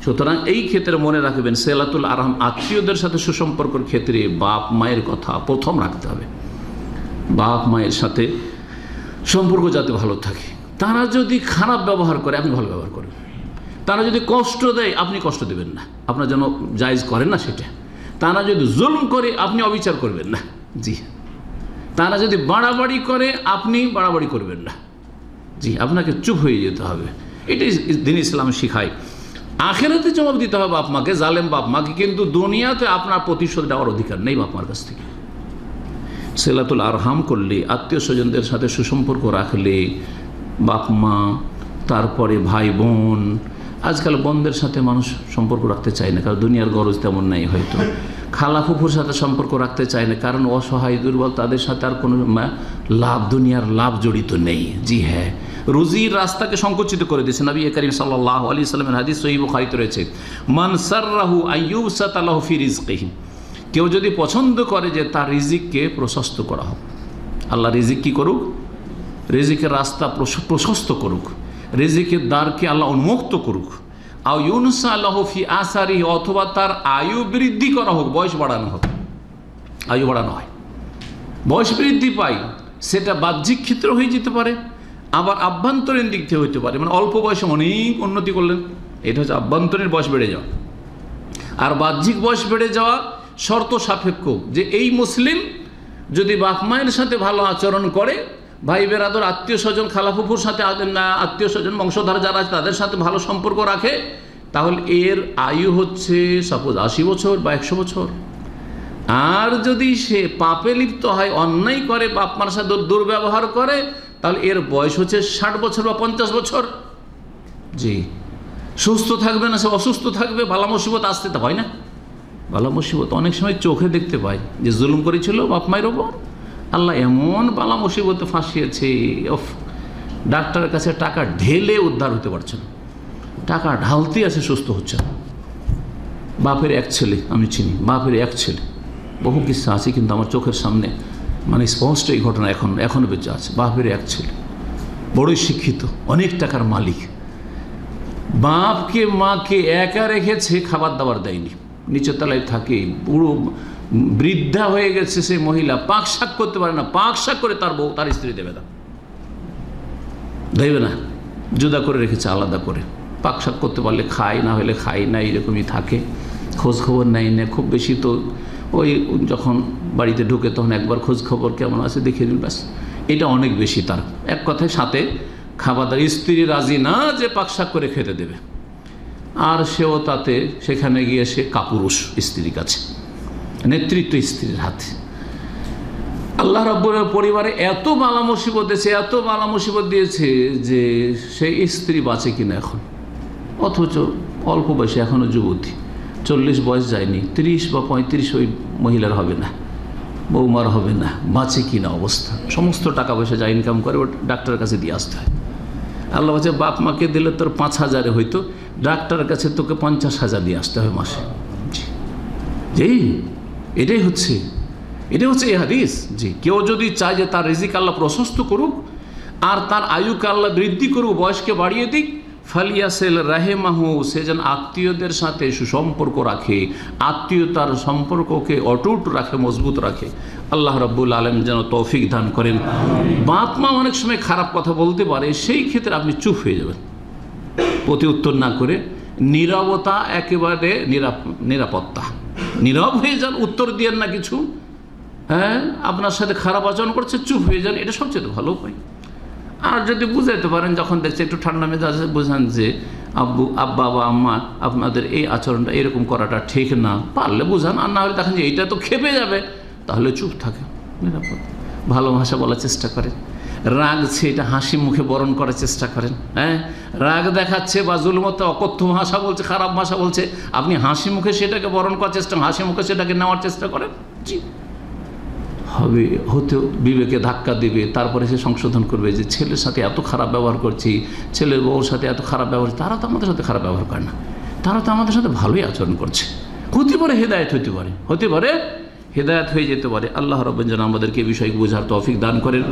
সুতরাং এই ক্ষেত্রে মনে রাখবেন, সেলাতুল আরহাম, আত্মীয়দের সাথে সুসম্পর্কের ক্ষেত্রে বাপ মায়ের কথা প্রথম রাখতে হবে। বাপ মায়ের সাথে সম্পর্ক যাতে ভালো থাকে। তারা যদি খারাপ ব্যবহার করে, আপনি ভালো ব্যবহার করবেন। তারা যদি কষ্ট দেয়, আপনি কষ্ট দেবেন না, আপনার যেন জায়েজ করেন না সেটা। তারা যদি জুলম করে, আপনি অবিচার করবেন না। জি, তারা যদি বাড়াবাড়ি করে, আপনি বাড়াবাড়ি করবেন না। জি, আপনাকে চুপ হয়ে যেতে হবে। এটাই দিন ইসলাম শিখায়। আখেরাতে জবাব দিতে হবে বাপ মাকে, জালেম বাপ মাকে, কিন্তু দুনিয়াতে আপনার প্রতিশোধ দেওয়ার অধিকার নেই বাপ মার কাছ থেকে। সেলাতুল আরহাম করলে, আত্মীয় স্বজনদের সাথে সুসম্পর্ক রাখলে, বাপ মা, তারপরে ভাই বোন। আজকাল বোনদের সাথে মানুষ সম্পর্ক রাখতে চায় না, কারণ দুনিয়ার গরজ তেমন নেই হয়তো। খালা ফুফুর সাথে সম্পর্ক রাখতে চায় না, কারণ অসহায় দুর্বল, তাদের সাথে আর কোনো লাভ, দুনিয়ার লাভ জড়িত নেই। জি হ্যাঁ, রুজির রাস্তাকে সংকুচিত করে দিয়েছে। নবী করিম সাল্লাল্লাহু আলাইহি সাল্লামের হাদিস সহিহ বুখারীতে রয়েছে, মান সাররাহু আইয়ুবসাতা লাহু ফি রিজকিহি। কেউ যদি পছন্দ করে যে তার রিজিককে প্রশস্ত করা হোক, আল্লাহ রিজিক কি করুক? রিজিকের রাস্তা প্রশস্ত করুক, রিজিকের দ্বারকে আল্লাহ উন্মুক্ত করুক, আও ইউনসা লাহু ফি আসারিহি, অথবা তার আয়ু বৃদ্ধি করা হোক, বয়স বাড়ানো হোক, আয়ু বাড়ানো হয়, বয়স বৃদ্ধি পায়, সেটা বাহ্যিক ক্ষেত্রে হয়ে যেতে পারে, আবার আভ্যন্তরীণ দিক থেকে হতে পারে। মানে অল্প বয়সে অনেক উন্নতি করলেন, এটা হচ্ছে আভ্যন্তরীণ বয়স বেড়ে যাওয়া। আর বাহ্যিক বয়স বেড়ে যাওয়া শর্ত সাপেক্ষ, যে এই মুসলিম যদি বাপ মায়ের সাথে ভালো আচরণ করে, ভাই বেরাদর, আত্মীয় স্বজন, খালাফুফুর সাথে আত্মীয় স্বজন, বংশধার যারা আছে তাদের সাথে ভালো সম্পর্ক রাখে, তাহলে এর আয়ু হচ্ছে সাপোজ 80 বছর বা 100 বছর। আর যদি সে পাপে লিপ্ত হয়, অন্যায় করে, বাপ মার সাথে দুর্ব্যবহার করে, তাহলে এর বয়স হচ্ছে 60 বছর বা 50 বছর। জি, সুস্থ থাকবে না, সে অসুস্থ থাকবে, বালা মুসিবত আসতে তো হয় না। বালা মুসিবত অনেক সময় চোখে দেখতে পাই, যে জুলুম করেছিল বাপ মায়ের ওপর, আল্লাহ এমন বালা মুসিবতে ফাঁসিয়েছে, ডাক্তারের কাছে টাকা ঢেলে উদ্ধার হতে পারছে না, টাকা ঢালতে আছে, সুস্থ হচ্ছে না। বাপের এক ছেলে আমি চিনি, বাপের এক ছেলে, বহু কিছু আছে, কিন্তু আমার চোখের সামনে মানে স্পষ্ট এই ঘটনা এখনও বেঁচে আছে। বাপের এক ছেলে, বড়ই শিক্ষিত, অনেক টাকার মালিক, বাপকে মাকে একা রেখেছে, খাবার দাবার দেয়নি, নিচের তলায় থাকে, পুরো বৃদ্ধা হয়ে গেছে সেই মহিলা, পাক শাক করতে পারে না, পাক শাক করে তার বউ, তার স্ত্রী দেবে না, জুদা করে রেখেছে আলাদা করে, পাক শাক করতে পারলে খায়, না হলে খায় না, এরকমই থাকে, খোঁজ খবর নেয় না খুব বেশি। তো ওই যখন বাড়িতে ঢুকে তখন একবার খোঁজ খবর কেমন আছে দেখিয়ে দিন, ব্যাস, এটা অনেক বেশি তার। এক কথায় সাথে খাবার দাবার, স্ত্রী রাজি না যে পাক শাক করে খেতে দেবে, আর সেও তাতে সেখানে গিয়ে সে কাপুরুষ স্ত্রীর কাছে, নেতৃত্ব স্ত্রীর হাতে। আল্লাহ রাব্বুল পরিবারে এত বালা মুসিবত দিয়েছে, এত বালা মুসিবত দিয়েছে যে সেই স্ত্রী বাঁচে কিনা এখন, অথচ অল্প বয়সে, এখনও যুবতী, 40 বয়স যায়নি, 30 বা 35 ওই মহিলার হবে না, বৌমার হবে না, বাঁচে কিনা অবস্থা। সমস্ত টাকা পয়সা যা ইনকাম করে ও ডাক্তারের কাছে দিয়ে আসতে হয়। আল্লাহ বলছে বাপ মাকে দিলে তোর 5,000 হইতো, ডাক্তারের কাছে তোকে 50,000 দিয়ে আসতে হবে মাসে। জি, এটাই হচ্ছে এই হাদিস। জি, কেউ যদি চায় যে তার রিজিক আল্লাহ প্রশস্ত করুক আর তার আয়ুকে আল্লাহ বৃদ্ধি করুক, বয়সকে বাড়িয়ে দিক, ফালিয়াসেল রাহেমাহু, সে যেন আত্মীয়দের সাথে সুসম্পর্ক রাখে, আত্মীয়তার সম্পর্ককে অটুট রাখে, মজবুত রাখে। আল্লাহ রাব্বুল আলামিন যেন তৌফিক দান করেন। বাপ মা অনেক সময় খারাপ কথা বলতে পারে, সেই ক্ষেত্রে আপনি চুপ হয়ে যাবেন, প্রতি উত্তর না করে, নীরবতা একেবারে নিরাপত্তা, নীরব হয়ে যান, উত্তর দিয়েন না কিছু। হ্যাঁ, আপনার সাথে খারাপ আচরণ করছে, চুপ হয়ে যান, এটা সবচেয়ে ভালো উপায়। আর যদি বুঝাইতে পারেন, যখন দেখছে একটু ঠান্ডা মেজাজে বোঝান যে আব্বা বা আম্মা আপনাদের এই আচরণটা, এরকম করাটা ঠিক না, পারলে বোঝান। আর না হলে দেখেন যে এইটা তো খেপে যাবে, তাহলে চুপ থাকে, নিরাপদ। ভালো ভাষা বলার চেষ্টা করেন, রাগছে এটা হাসি মুখে বরণ করার চেষ্টা করেন। হ্যাঁ, রাগ দেখাচ্ছে বা জুলমতে অকথ্য ভাষা বলছে, খারাপ ভাষা বলছে, আপনি হাসি মুখে সেটাকে বরণ করার চেষ্টা, হাসি মুখে সেটাকে নেওয়ার চেষ্টা করেন। জি, হবে, হতেও বিবেকে ধাক্কা দেবে, তারপরে সে সংশোধন করবে যে ছেলের সাথে এত খারাপ ব্যবহার করছি, ছেলের বউর সাথে এত খারাপ ব্যবহার, তারা তো আমাদের সাথে খারাপ ব্যবহার করে না, তারা তো আমাদের সাথে ভালোই আচরণ করছে। হতে পারে হেদায়েত হতে পারে হেদায়েত হয়ে যেতে পারে। আল্লাহ রাব্বুল যেন আমাদেরকে এই বিষয়কে বোঝার তৌফিক দান করেন।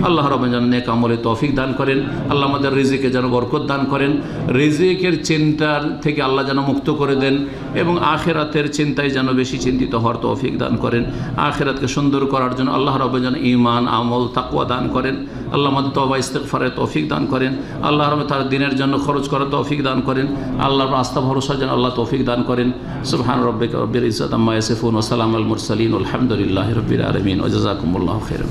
আল্লাহ রাব্বুল যেন নেক আমলে তৌফিক দান করেন। আল্লাহ আমাদের রিজিকে যেন বরকত দান করেন, রিজিকের চিন্তার থেকে আল্লাহ যেন মুক্ত করে দেন, এবং আখিরাতের চিন্তায় যেন বেশি চিন্তিত হওয়ার তৌফিক দান করেন। আখিরাতকে সুন্দর করার জন্য আল্লাহ রাব্বুল যেন ঈমান, আমল, তাকওয়া দান করেন। আল্লাহ আমাদের তওবা ইস্তিগফারের তৌফিক দান করেন। আল্লাহ রাব্বুল তার দ্বীনের জন্য খরচ করার তৌফিক দান করেন। আল্লাহর আস্থা ভরসা যেন আল্লাহ তৌফিক দান করেন। সুবহান রাব্বিকা রাব্বিল ইজ্জাতি আম্মা ইয়াসিফুন ওয়া সালামুল মুরসালিন আলহামদুলিল্লাহি রাব্বিল আলামিন ওয়া জাযাকুমুল্লাহু খাইরান।